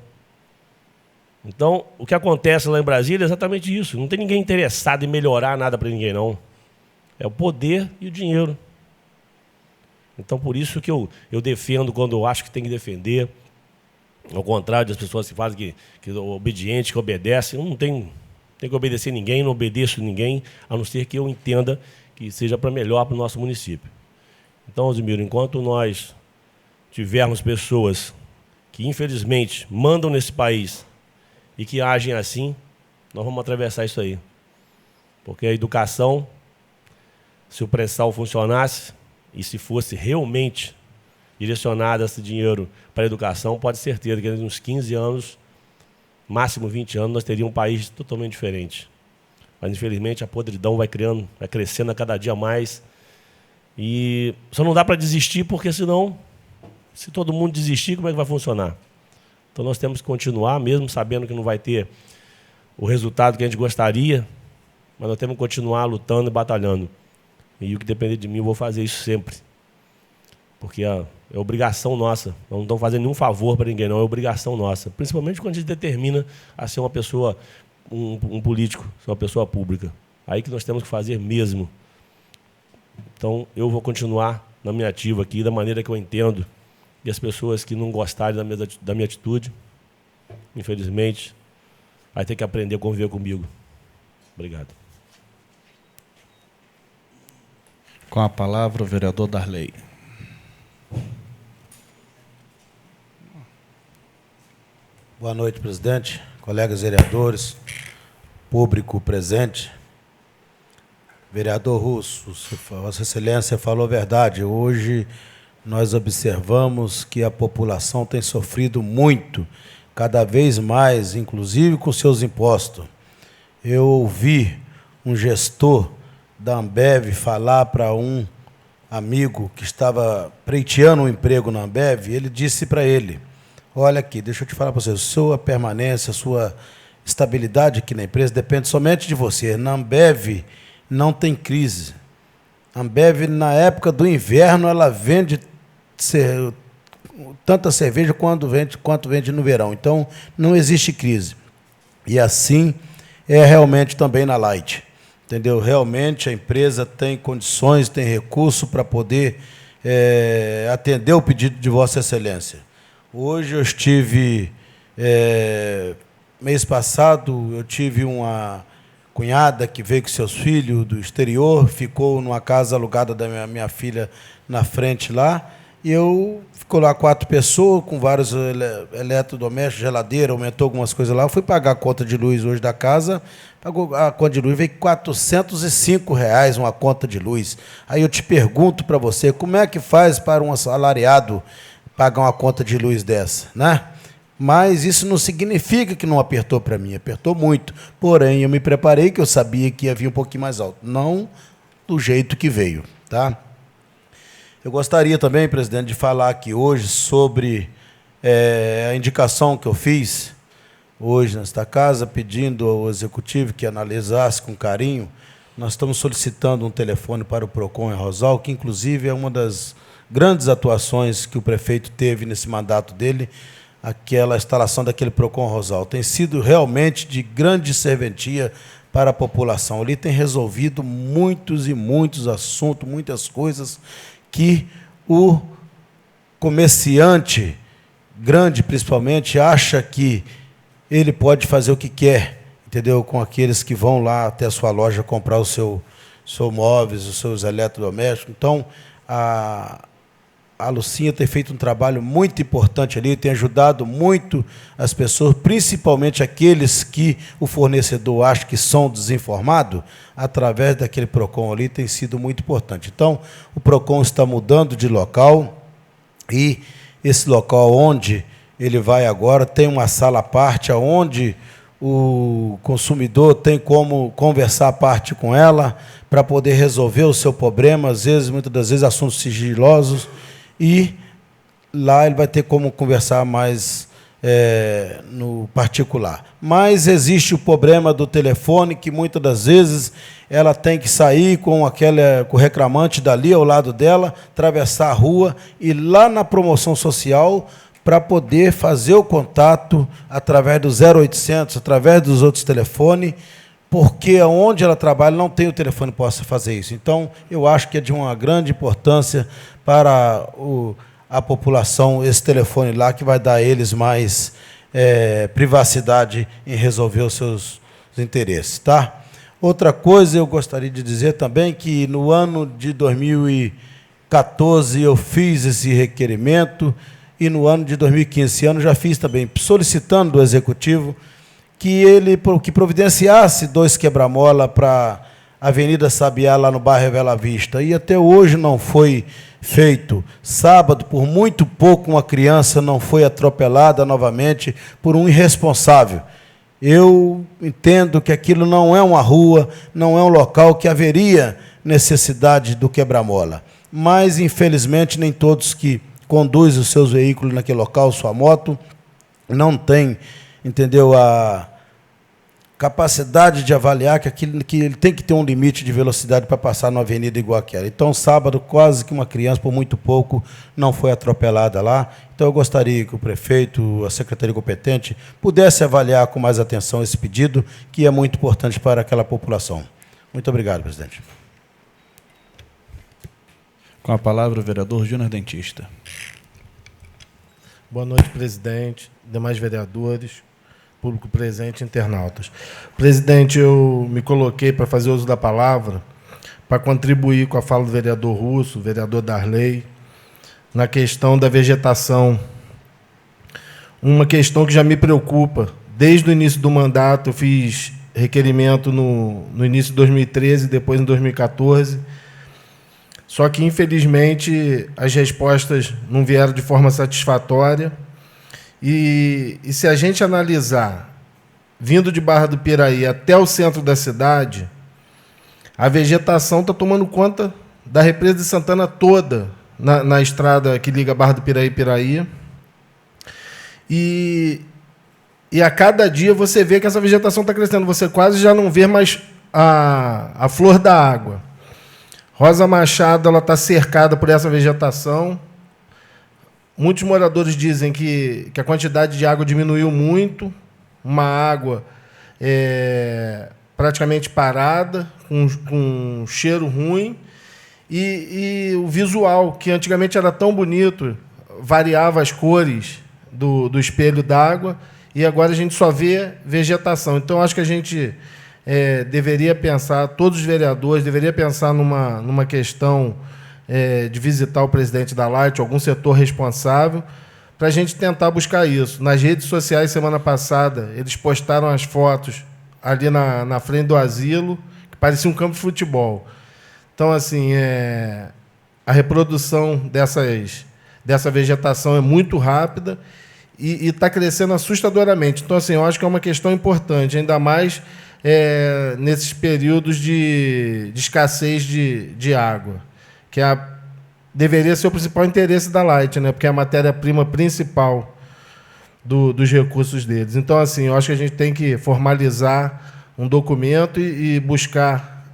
Então, o que acontece lá em Brasília é exatamente isso. Não tem ninguém interessado em melhorar nada para ninguém, não. É o poder e o dinheiro. Então, por isso que eu defendo quando eu acho que tem que defender. Ao contrário das pessoas que fazem que obediente, que obedece. Eu não tenho que obedecer ninguém, não obedeço ninguém, a não ser que eu entenda que seja para melhor para o nosso município. Então, Osimiro, enquanto nós tivermos pessoas que, infelizmente, mandam nesse país e que agem assim, nós vamos atravessar isso aí. Porque a educação, se o pré-sal funcionasse, e se fosse realmente direcionado esse dinheiro para a educação, pode ser certeza que em uns 15 anos, máximo 20 anos, nós teríamos um país totalmente diferente. Mas, infelizmente, a podridão vai crescendo a cada dia mais. E só não dá para desistir, porque senão, se todo mundo desistir, como é que vai funcionar? Então, nós temos que continuar, mesmo sabendo que não vai ter o resultado que a gente gostaria, mas nós temos que continuar lutando e batalhando. E o que depender de mim, eu vou fazer isso sempre. Porque é obrigação nossa. Nós não estamos fazendo nenhum favor para ninguém, não. É obrigação nossa. Principalmente quando a gente determina a ser uma pessoa, um político, ser uma pessoa pública. Aí que nós temos que fazer mesmo. Então, eu vou continuar na minha ativa aqui, da maneira que eu entendo. E as pessoas que não gostarem da minha atitude, infelizmente, vai ter que aprender a conviver comigo. Obrigado. Com a palavra, o vereador Darley. Boa noite, presidente, colegas vereadores, público presente. Vereador Russo, Vossa Excelência falou a verdade. Hoje nós observamos que a população tem sofrido muito, cada vez mais, inclusive com seus impostos. Eu ouvi um gestor da Ambev falar para um amigo que estava pleiteando um emprego na Ambev, ele disse para ele: olha aqui, deixa eu te falar para você, sua permanência, sua estabilidade aqui na empresa depende somente de você. Na Ambev não tem crise. A Ambev, na época do inverno, ela vende tanta cerveja quanto vende no verão. Então, não existe crise. E assim é realmente também na Light. Entendeu? Realmente a empresa tem condições, tem recurso para poder atender o pedido de Vossa Excelência. Hoje eu estive, mês passado, eu tive uma cunhada que veio com seus filhos do exterior, ficou numa casa alugada da minha filha na frente lá, e ficou lá 4 pessoas, com vários eletrodomésticos, geladeira, aumentou algumas coisas lá. Eu fui pagar a conta de luz hoje da casa, pagou a conta de luz, veio R$ 405 uma conta de luz. Aí eu te pergunto para você, como é que faz para um assalariado pagar uma conta de luz dessa, né? Mas isso não significa que não apertou para mim, apertou muito. Porém, eu me preparei, que eu sabia que ia vir um pouquinho mais alto. Não do jeito que veio, tá? Eu gostaria também, presidente, de falar aqui hoje sobre a indicação que eu fiz hoje nesta casa, pedindo ao Executivo que analisasse com carinho. Nós estamos solicitando um telefone para o PROCON em Rosal, que, inclusive, é uma das grandes atuações que o prefeito teve nesse mandato dele, aquela instalação daquele PROCON Rosal. Tem sido realmente de grande serventia para a população. Ali tem resolvido muitos e muitos assuntos, muitas coisas que o comerciante, grande principalmente, acha que ele pode fazer o que quer, entendeu? Com aqueles que vão lá até a sua loja comprar o seu móveis, os seus eletrodomésticos. Então, a Lucinha tem feito um trabalho muito importante ali, tem ajudado muito as pessoas, principalmente aqueles que o fornecedor acha que são desinformados, através daquele PROCON ali, tem sido muito importante. Então, o PROCON está mudando de local, e esse local onde ele vai agora tem uma sala à parte, onde o consumidor tem como conversar à parte com ela, para poder resolver o seu problema, às vezes, muitas das vezes, assuntos sigilosos, e lá ele vai ter como conversar mais no particular. Mas existe o problema do telefone, que muitas das vezes ela tem que sair com o reclamante dali ao lado dela, atravessar a rua, e lá na promoção social, para poder fazer o contato através do 0800, através dos outros telefones, porque onde ela trabalha não tem o telefone que possa fazer isso. Então, eu acho que é de uma grande importância para a população esse telefone lá, que vai dar a eles mais privacidade em resolver os seus interesses. Tá? Outra coisa, eu gostaria de dizer também que no ano de 2014 eu fiz esse requerimento, e no ano de 2015, esse ano, já fiz também, solicitando do Executivo que providenciasse 2 quebra-mola para a Avenida Sabiá, lá no bairro Bela Vista. E até hoje não foi feito. Sábado, por muito pouco, uma criança não foi atropelada novamente por um irresponsável. Eu entendo que aquilo não é uma rua, não é um local que haveria necessidade do quebra-mola. Mas, infelizmente, nem todos que conduz os seus veículos naquele local, sua moto, não tem, entendeu, a capacidade de avaliar que ele tem que ter um limite de velocidade para passar numa avenida igual aquela. Então, sábado, quase que uma criança, por muito pouco, não foi atropelada lá. Então, eu gostaria que o prefeito, a secretaria competente, pudesse avaliar com mais atenção esse pedido, que é muito importante para aquela população. Muito obrigado, presidente. Com a palavra, o vereador Júnior Dentista. Boa noite, presidente, demais vereadores, público presente, internautas. Presidente, eu me coloquei para fazer uso da palavra, para contribuir com a fala do vereador Russo, vereador Darley, na questão da vegetação. Uma questão que já me preocupa. Desde o início do mandato, eu fiz requerimento no início de 2013, depois em 2014, só que, infelizmente, as respostas não vieram de forma satisfatória. E se a gente analisar, vindo de Barra do Piraí até o centro da cidade, a vegetação está tomando conta da represa de Santana toda, na estrada que liga Barra do Piraí e Piraí. E a cada dia você vê que essa vegetação está crescendo. Você quase já não vê mais a flor da água. Rosa Machado está cercada por essa vegetação. Muitos moradores dizem que a quantidade de água diminuiu muito, uma água praticamente parada, com cheiro ruim, e o visual, que antigamente era tão bonito, variava as cores do espelho d'água, e agora a gente só vê vegetação. Então, acho que a gente deveria pensar, todos os vereadores deveriam pensar numa questão de visitar o presidente da Light, algum setor responsável, para a gente tentar buscar isso. Nas redes sociais, semana passada, eles postaram as fotos ali na frente do asilo, que parecia um campo de futebol. Então, assim, a reprodução dessa vegetação é muito rápida e está crescendo assustadoramente. Então, assim, eu acho que é uma questão importante, ainda mais nesses períodos de escassez de água, que deveria ser o principal interesse da Light, né? Porque é a matéria-prima principal dos recursos deles. Então, assim, eu acho que a gente tem que formalizar um documento e buscar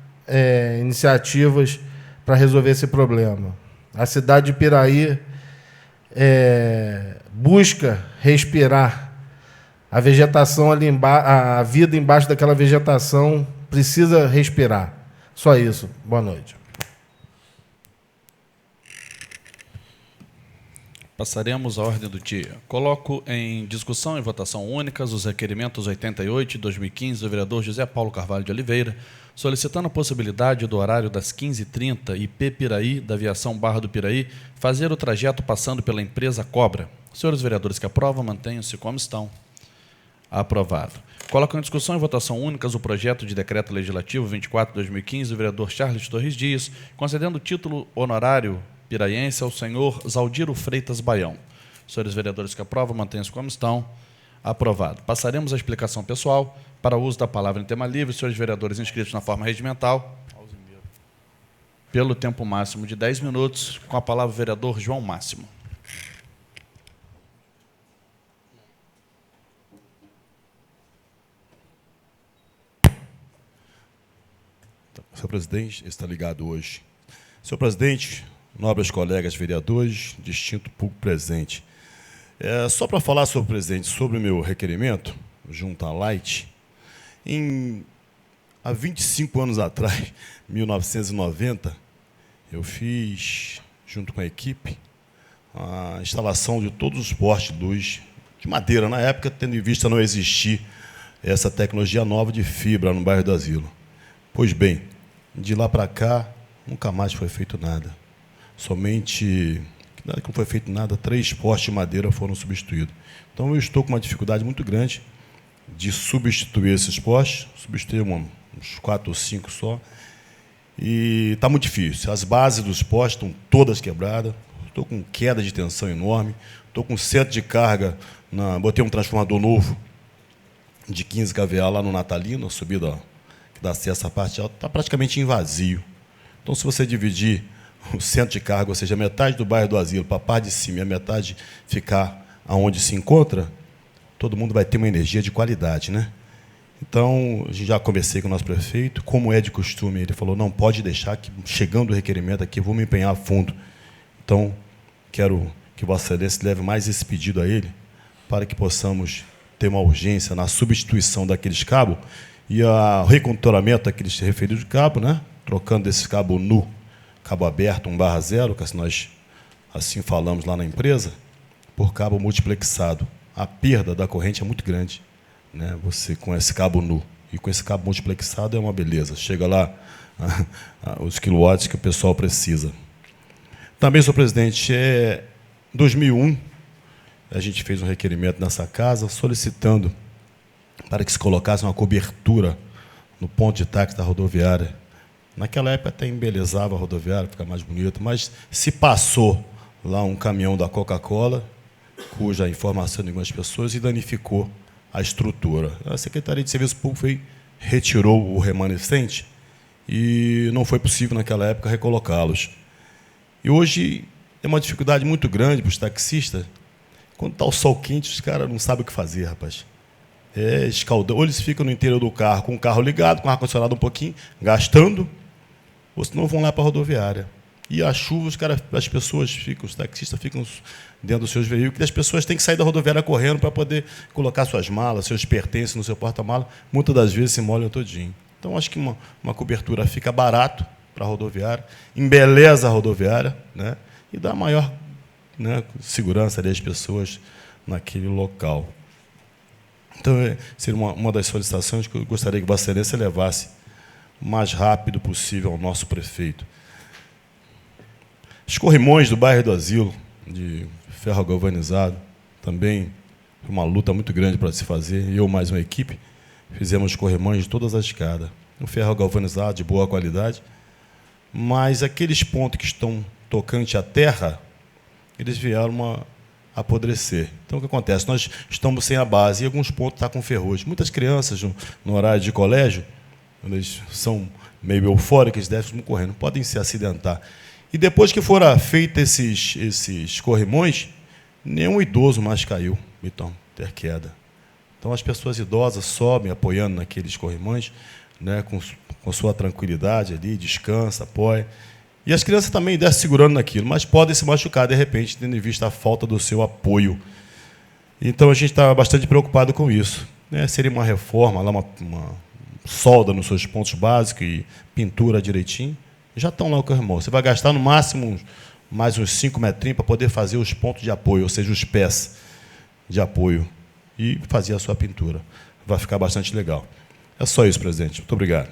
iniciativas para resolver esse problema. A cidade de Piraí busca respirar. A vegetação ali a vida embaixo daquela vegetação precisa respirar. Só isso. Boa noite. Passaremos à ordem do dia. Coloco em discussão e votação únicas os requerimentos 88 de 2015 do vereador José Paulo Carvalho de Oliveira, solicitando a possibilidade do horário das 15h30 IP Piraí, da aviação Barra do Piraí, fazer o trajeto passando pela empresa Cobra. Senhores vereadores que aprovam, mantenham-se como estão. Aprovado. Coloco em discussão e votação únicas o projeto de decreto legislativo 24 de 2015 do vereador Charles Torres Dias, concedendo o título honorário piraiense ao senhor Zaldiro Freitas Baião. Senhores vereadores que aprovam, mantenham-se como estão. Aprovado. Passaremos à explicação pessoal para o uso da palavra em tema livre. Senhores vereadores inscritos na forma regimental, pelo tempo máximo de 10 minutos, com a palavra o vereador João Máximo. Senhor presidente, está ligado hoje. Senhor presidente, nobres colegas vereadores, distinto público presente. Só para falar, senhor presidente, sobre o meu requerimento, junto à Light, há 25 anos atrás, 1990, eu fiz, junto com a equipe, a instalação de todos os postes de luz de madeira, na época, tendo em vista não existir essa tecnologia nova de fibra no bairro do Asilo. Pois bem, de lá para cá, nunca mais foi feito nada. Somente, nada que não foi feito nada, 3 postes de madeira foram substituídos. Então, eu estou com uma dificuldade muito grande de substituir esses postes, substituir uns 4 ou 5 só, e está muito difícil. As bases dos postes estão todas quebradas, estou com queda de tensão enorme, estou com centro de carga, botei um transformador novo de 15 kVA lá no Natalino, a subida que dá acesso à parte alta, está praticamente em vazio. Então, se você dividir o centro de carga, ou seja, metade do bairro do Asilo para a parte de cima e a metade ficar aonde se encontra, todo mundo vai ter uma energia de qualidade, né? Então, já conversei com o nosso prefeito, como é de costume, ele falou, não pode deixar que, chegando o requerimento aqui, eu vou me empenhar a fundo. Então, quero que Vossa Excelência leve mais esse pedido a ele, para que possamos ter uma urgência na substituição daqueles cabos e o recontoramento daqueles referidos de cabo, né? Trocando desse cabo nu, cabo aberto 1/0, que nós assim falamos lá na empresa, por cabo multiplexado. A perda da corrente é muito grande, né? Você com esse cabo nu e com esse cabo multiplexado é uma beleza. Chega lá os quilowatts que o pessoal precisa. Também, senhor presidente, em 2001, a gente fez um requerimento nessa casa solicitando para que se colocasse uma cobertura no ponto de táxi da rodoviária. Naquela época até embelezava a rodoviária, fica mais bonito, mas se passou lá um caminhão da Coca-Cola, cuja informação de algumas pessoas, e danificou a estrutura. A Secretaria de Serviço Público retirou o remanescente e não foi possível naquela época recolocá-los. E hoje é uma dificuldade muito grande para os taxistas. Quando está o sol quente, os caras não sabem o que fazer, rapaz. É escaldão. Ou eles ficam no interior do carro, com o carro ligado, com o ar-condicionado um pouquinho, gastando, ou senão vão lá para a rodoviária. E a chuva, as pessoas ficam, os taxistas ficam dentro dos seus veículos, e as pessoas têm que sair da rodoviária correndo para poder colocar suas malas, seus pertences no seu porta-mala. Muitas das vezes se molham todinho. Então, acho que uma cobertura fica barato para a rodoviária, embeleza a rodoviária, né, e dá maior, né, segurança às pessoas naquele local. Então, seria uma das solicitações que eu gostaria que Vossa Excelência levasse o mais rápido possível ao nosso prefeito. Os corrimões do bairro do Asilo, de ferro galvanizado, também uma luta muito grande para se fazer. Eu, mais uma equipe, fizemos corrimões de todas as escadas. Um ferro galvanizado de boa qualidade, mas aqueles pontos que estão tocantes à terra, eles vieram apodrecer. Então, o que acontece? Nós estamos sem a base e alguns pontos estão com ferrugem. Muitas crianças, no horário de colégio, eles são meio eufóricas, devem correndo, podem se acidentar. E depois que foram feitos esses corrimões, nenhum idoso mais caiu, então, ter queda. Então, as pessoas idosas sobem apoiando naqueles corrimões, né, com sua tranquilidade ali, descansa, apoia. E as crianças também descem segurando naquilo, mas podem se machucar, de repente, tendo em vista a falta do seu apoio. Então, a gente está bastante preocupado com isso. Né? Seria uma reforma, lá uma solda nos seus pontos básicos e pintura direitinho. Já estão lá o corrimão. Você vai gastar, no máximo, mais uns 5 metrinhos para poder fazer os pontos de apoio, ou seja, os pés de apoio, e fazer a sua pintura. Vai ficar bastante legal. É só isso, presidente. Muito obrigado.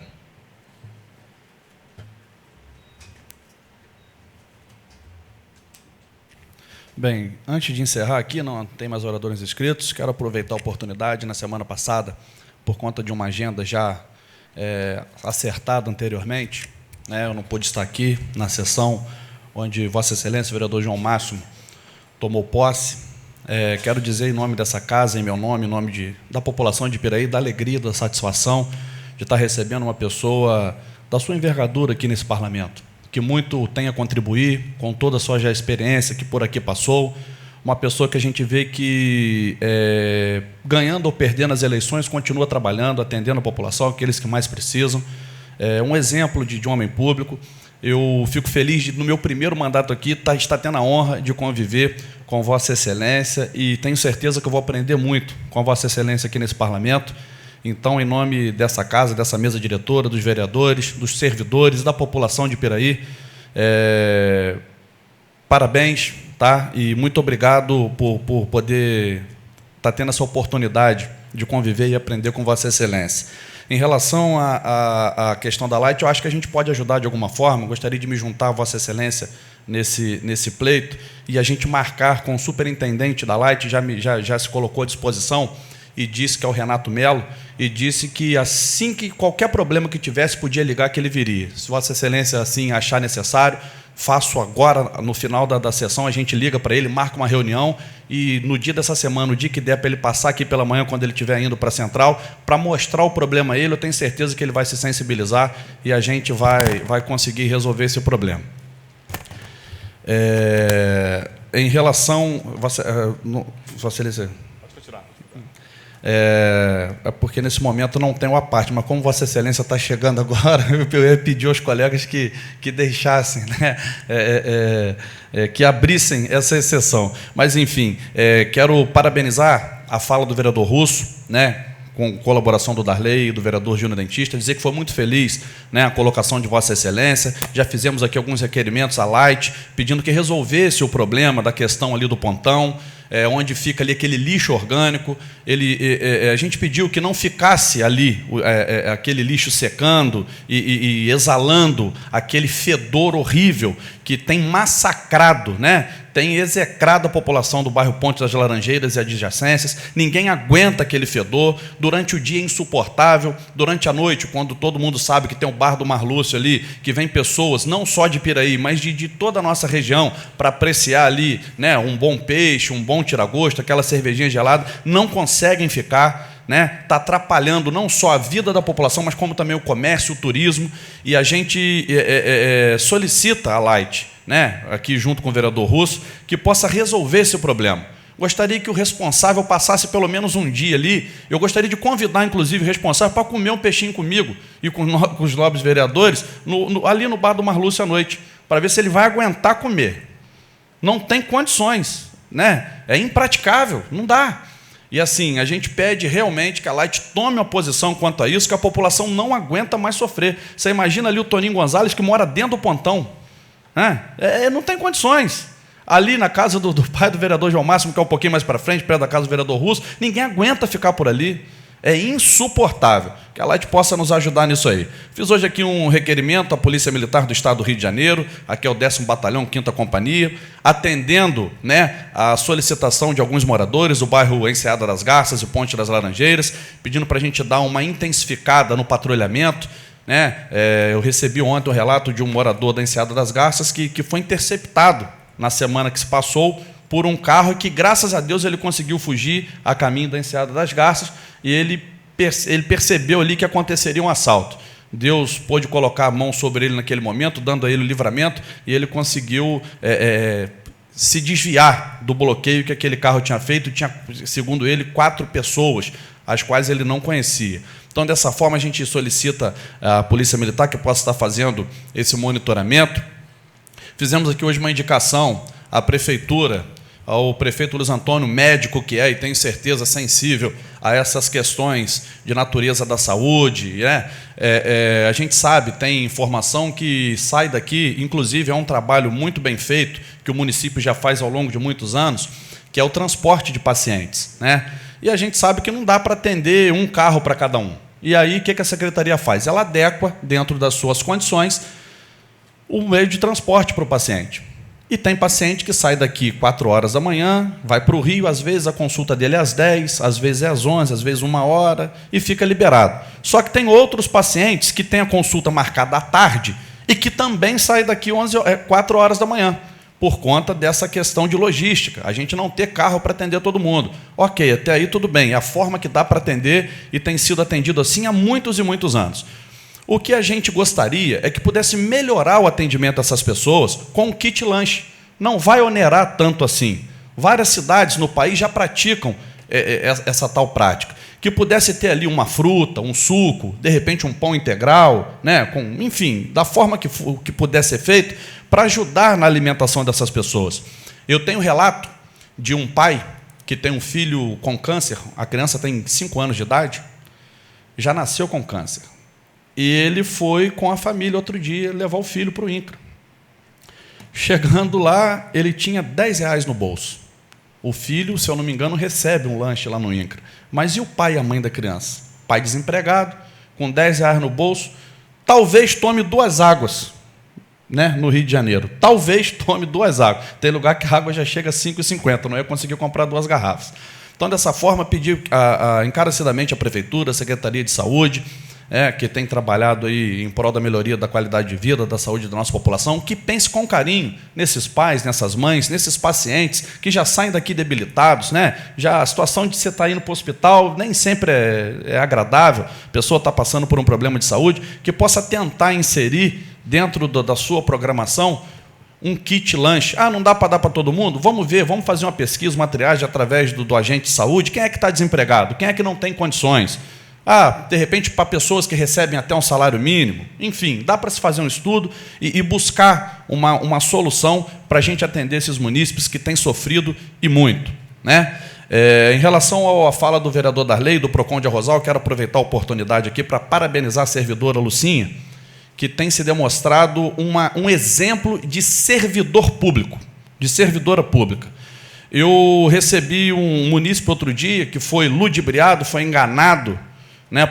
Bem, antes de encerrar aqui, não tem mais oradores inscritos, quero aproveitar a oportunidade. Na semana passada, por conta de uma agenda já acertada anteriormente, né, eu não pude estar aqui na sessão onde Vossa Excelência, o vereador João Máximo, tomou posse. Quero dizer em nome dessa casa, em meu nome, em nome da população de Piraí, da alegria, da satisfação de estar recebendo uma pessoa da sua envergadura aqui nesse parlamento, que muito tem a contribuir com toda a sua já experiência que por aqui passou, uma pessoa que a gente vê que, ganhando ou perdendo as eleições, continua trabalhando, atendendo a população, aqueles que mais precisam. Um exemplo de homem público. Eu fico feliz de, no meu primeiro mandato aqui, estar tendo a honra de conviver com Vossa Excelência, e tenho certeza que eu vou aprender muito com Vossa Excelência aqui nesse parlamento. Então, em nome dessa casa, dessa mesa diretora, dos vereadores, dos servidores, da população de Piraí, parabéns, tá? E muito obrigado por poder estar tendo essa oportunidade de conviver e aprender com Vossa Excelência. Em relação à questão da Light, eu acho que a gente pode ajudar de alguma forma. Gostaria de me juntar a Vossa Excelência nesse pleito e a gente marcar com o superintendente da Light, já se colocou à disposição, e disse que é o Renato Melo, e disse que assim que qualquer problema que tivesse, podia ligar que ele viria. Se Vossa Excelência assim achar necessário, faço agora, no final da sessão, a gente liga para ele, marca uma reunião, e no dia dessa semana, o dia que der para ele passar aqui pela manhã, quando ele estiver indo para a central, para mostrar o problema a ele, eu tenho certeza que ele vai se sensibilizar e a gente vai conseguir resolver esse problema. Em relação... Vossa Excelência... porque nesse momento não tenho a parte, mas como Vossa Excelência está chegando agora, eu ia pedir aos colegas que deixassem, né, que abrissem essa exceção. Mas, enfim, quero parabenizar a fala do vereador Russo, né, com colaboração do Darley e do vereador Júnior Dentista, dizer que foi muito feliz, né, a colocação de Vossa Excelência. Já fizemos aqui alguns requerimentos à Light, pedindo que resolvesse o problema da questão ali do pontão, onde fica ali aquele lixo orgânico. A gente pediu que não ficasse ali aquele lixo secando e exalando aquele fedor horrível que tem massacrado, né? Tem execrado a população do bairro Ponte das Laranjeiras e adjacências. Ninguém aguenta aquele fedor. Durante o dia é insuportável. Durante a noite, quando todo mundo sabe que tem o bar do Marlúcio ali, que vem pessoas não só de Piraí, mas de toda a nossa região para apreciar ali, né, um bom peixe, um bom tira-gosto, aquela cervejinha gelada, não conseguem ficar, né? Está atrapalhando não só a vida da população, mas como também o comércio, o turismo. E a gente solicita a Light, né, aqui junto com o vereador Russo, que possa resolver esse problema. Gostaria que o responsável passasse pelo menos um dia ali. Eu gostaria de convidar, inclusive, o responsável para comer um peixinho comigo e com os nobres vereadores ali no bar do Marlúcio à noite, para ver se ele vai aguentar comer. Não tem condições, né? É impraticável, não dá. E assim, a gente pede realmente que a Light tome uma posição quanto a isso, que a população não aguenta mais sofrer. Você imagina ali o Toninho Gonzalez, que mora dentro do pontão, né? Não tem condições. Ali na casa do pai do vereador João Máximo, que é um pouquinho mais para frente, perto da casa do vereador Russo, ninguém aguenta ficar por ali. É insuportável. Que a Light possa nos ajudar nisso aí. Fiz hoje aqui um requerimento à Polícia Militar do Estado do Rio de Janeiro, aqui é o 10º Batalhão, 5ª Companhia, atendendo, né, a solicitação de alguns moradores do bairro Enseada das Garças e Ponte das Laranjeiras, pedindo para a gente dar uma intensificada no patrulhamento, né? Eu recebi ontem o relato de um morador da Enseada das Garças que foi interceptado na semana que se passou por um carro que, graças a Deus, ele conseguiu fugir a caminho da Enseada das Garças, e ele percebeu ali que aconteceria um assalto. Deus pôde colocar a mão sobre ele naquele momento, dando a ele o livramento, e ele conseguiu se desviar do bloqueio que aquele carro tinha feito. Tinha, segundo ele, 4 pessoas, as quais ele não conhecia. Então, dessa forma, a gente solicita à Polícia Militar que possa estar fazendo esse monitoramento. Fizemos aqui hoje uma indicação à Prefeitura, ao prefeito Luiz Antônio, médico que é, e tenho certeza, sensível a essas questões de natureza da saúde. A gente sabe, tem informação que sai daqui, inclusive é um trabalho muito bem feito, que o município já faz ao longo de muitos anos, que é o transporte de pacientes. E a gente sabe que não dá para atender um carro para cada um. E aí, o que a Secretaria faz? Ela adequa, dentro das suas condições, o meio de transporte para o paciente. E tem paciente que sai daqui 4 horas da manhã, vai para o Rio, às vezes a consulta dele é às 10, às vezes é às 11, às vezes 1 hora, e fica liberado. Só que tem outros pacientes que têm a consulta marcada à tarde e que também saem daqui 4 horas da manhã, por conta dessa questão de logística, a gente não ter carro para atender todo mundo. Ok, até aí tudo bem, é a forma que dá para atender e tem sido atendido assim há muitos e muitos anos. O que a gente gostaria é que pudesse melhorar o atendimento dessas pessoas com o kit lanche. Não vai onerar tanto assim. Várias cidades no país já praticam essa tal prática. Que pudesse ter ali uma fruta, um suco, de repente um pão integral, enfim, da forma que pudesse ser feito, para ajudar na alimentação dessas pessoas. Eu tenho relato de um pai que tem um filho com câncer, a criança tem 5 anos de idade, já nasceu com câncer. E ele foi com a família outro dia levar o filho para o INCRA. Chegando lá, ele tinha R$10 no bolso. O filho, se eu não me engano, recebe um lanche lá no INCRA. Mas e o pai e a mãe da criança? Pai desempregado, com R$10 no bolso, talvez tome 2 águas, no Rio de Janeiro. Talvez tome 2 águas. Tem lugar que a água já chega a R$5,50, não ia conseguir comprar 2 garrafas. Então, dessa forma, pedi encarecidamente à Prefeitura, à Secretaria de Saúde, que tem trabalhado aí em prol da melhoria da qualidade de vida, da saúde da nossa população, que pense com carinho nesses pais, nessas mães, nesses pacientes que já saem daqui debilitados. Já a situação de você estar indo para o hospital nem sempre é agradável, a pessoa está passando por um problema de saúde, que possa tentar inserir dentro da sua programação um kit lanche. Não dá para dar para todo mundo? Vamos ver, vamos fazer uma pesquisa, uma triagem através do agente de saúde. Quem é que está desempregado? Quem é que não tem condições? De repente, para pessoas que recebem até um salário mínimo. Enfim, dá para se fazer um estudo e buscar uma solução para a gente atender esses munícipes que têm sofrido e muito. Em relação à fala do vereador Darley, do PROCON de Arrozal, quero aproveitar a oportunidade aqui para parabenizar a servidora Lucinha, que tem se demonstrado um exemplo de servidor público, de servidora pública. Eu recebi um munícipe outro dia que foi ludibriado, foi enganado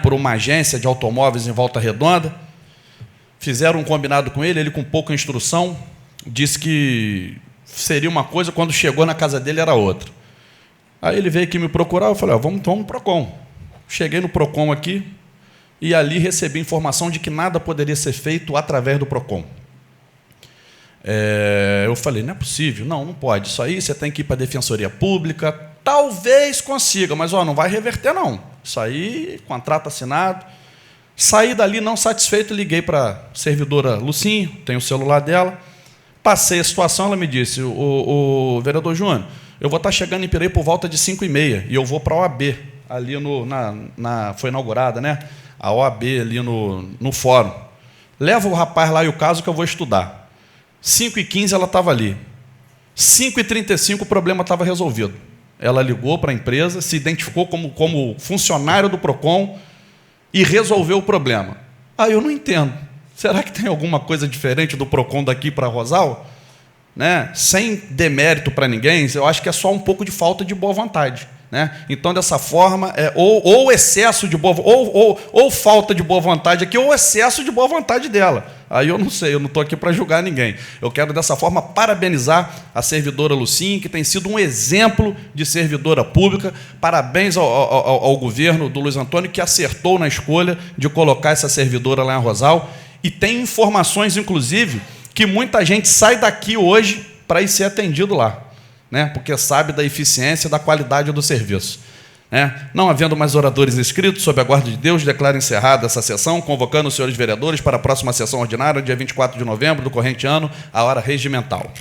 por uma agência de automóveis em Volta Redonda. Fizeram um combinado com ele, ele com pouca instrução, disse que seria uma coisa, quando chegou na casa dele era outra. Aí ele veio aqui me procurar, eu falei, vamos no PROCON. Cheguei no PROCON aqui e ali recebi informação de que nada poderia ser feito através do PROCON. Eu falei, não é possível, não pode, isso aí você tem que ir para a Defensoria Pública, talvez consiga, mas não vai reverter não, isso aí, contrato assinado. Saí dali não satisfeito, liguei para a servidora Lucinha, tem o celular dela, passei a situação, ela me disse, o vereador Júnior, eu vou estar chegando em Piraí por volta de 5h30, e eu vou para a OAB, ali foi inaugurada, a OAB ali no fórum. Leva o rapaz lá e o caso que eu vou estudar. 5h15 ela estava ali. 5h35 o problema estava resolvido. Ela ligou para a empresa, se identificou como funcionário do PROCON e resolveu o problema. Eu não entendo. Será que tem alguma coisa diferente do PROCON daqui para Arrozal? Sem demérito para ninguém, eu acho que é só um pouco de falta de boa vontade. Então, dessa forma, ou excesso de boa ou falta de boa vontade aqui, ou excesso de boa vontade dela. Aí eu não sei, eu não estou aqui para julgar ninguém. Eu quero, dessa forma, parabenizar a servidora Lucinha, que tem sido um exemplo de servidora pública. Parabéns ao governo do Luiz Antônio, que acertou na escolha de colocar essa servidora lá em Arrozal. E tem informações, inclusive, que muita gente sai daqui hoje para ir ser atendido lá. Porque sabe da eficiência e da qualidade do serviço. Não havendo mais oradores inscritos, sob a guarda de Deus, declaro encerrada essa sessão, convocando os senhores vereadores para a próxima sessão ordinária, dia 24 de novembro do corrente ano, à hora regimental.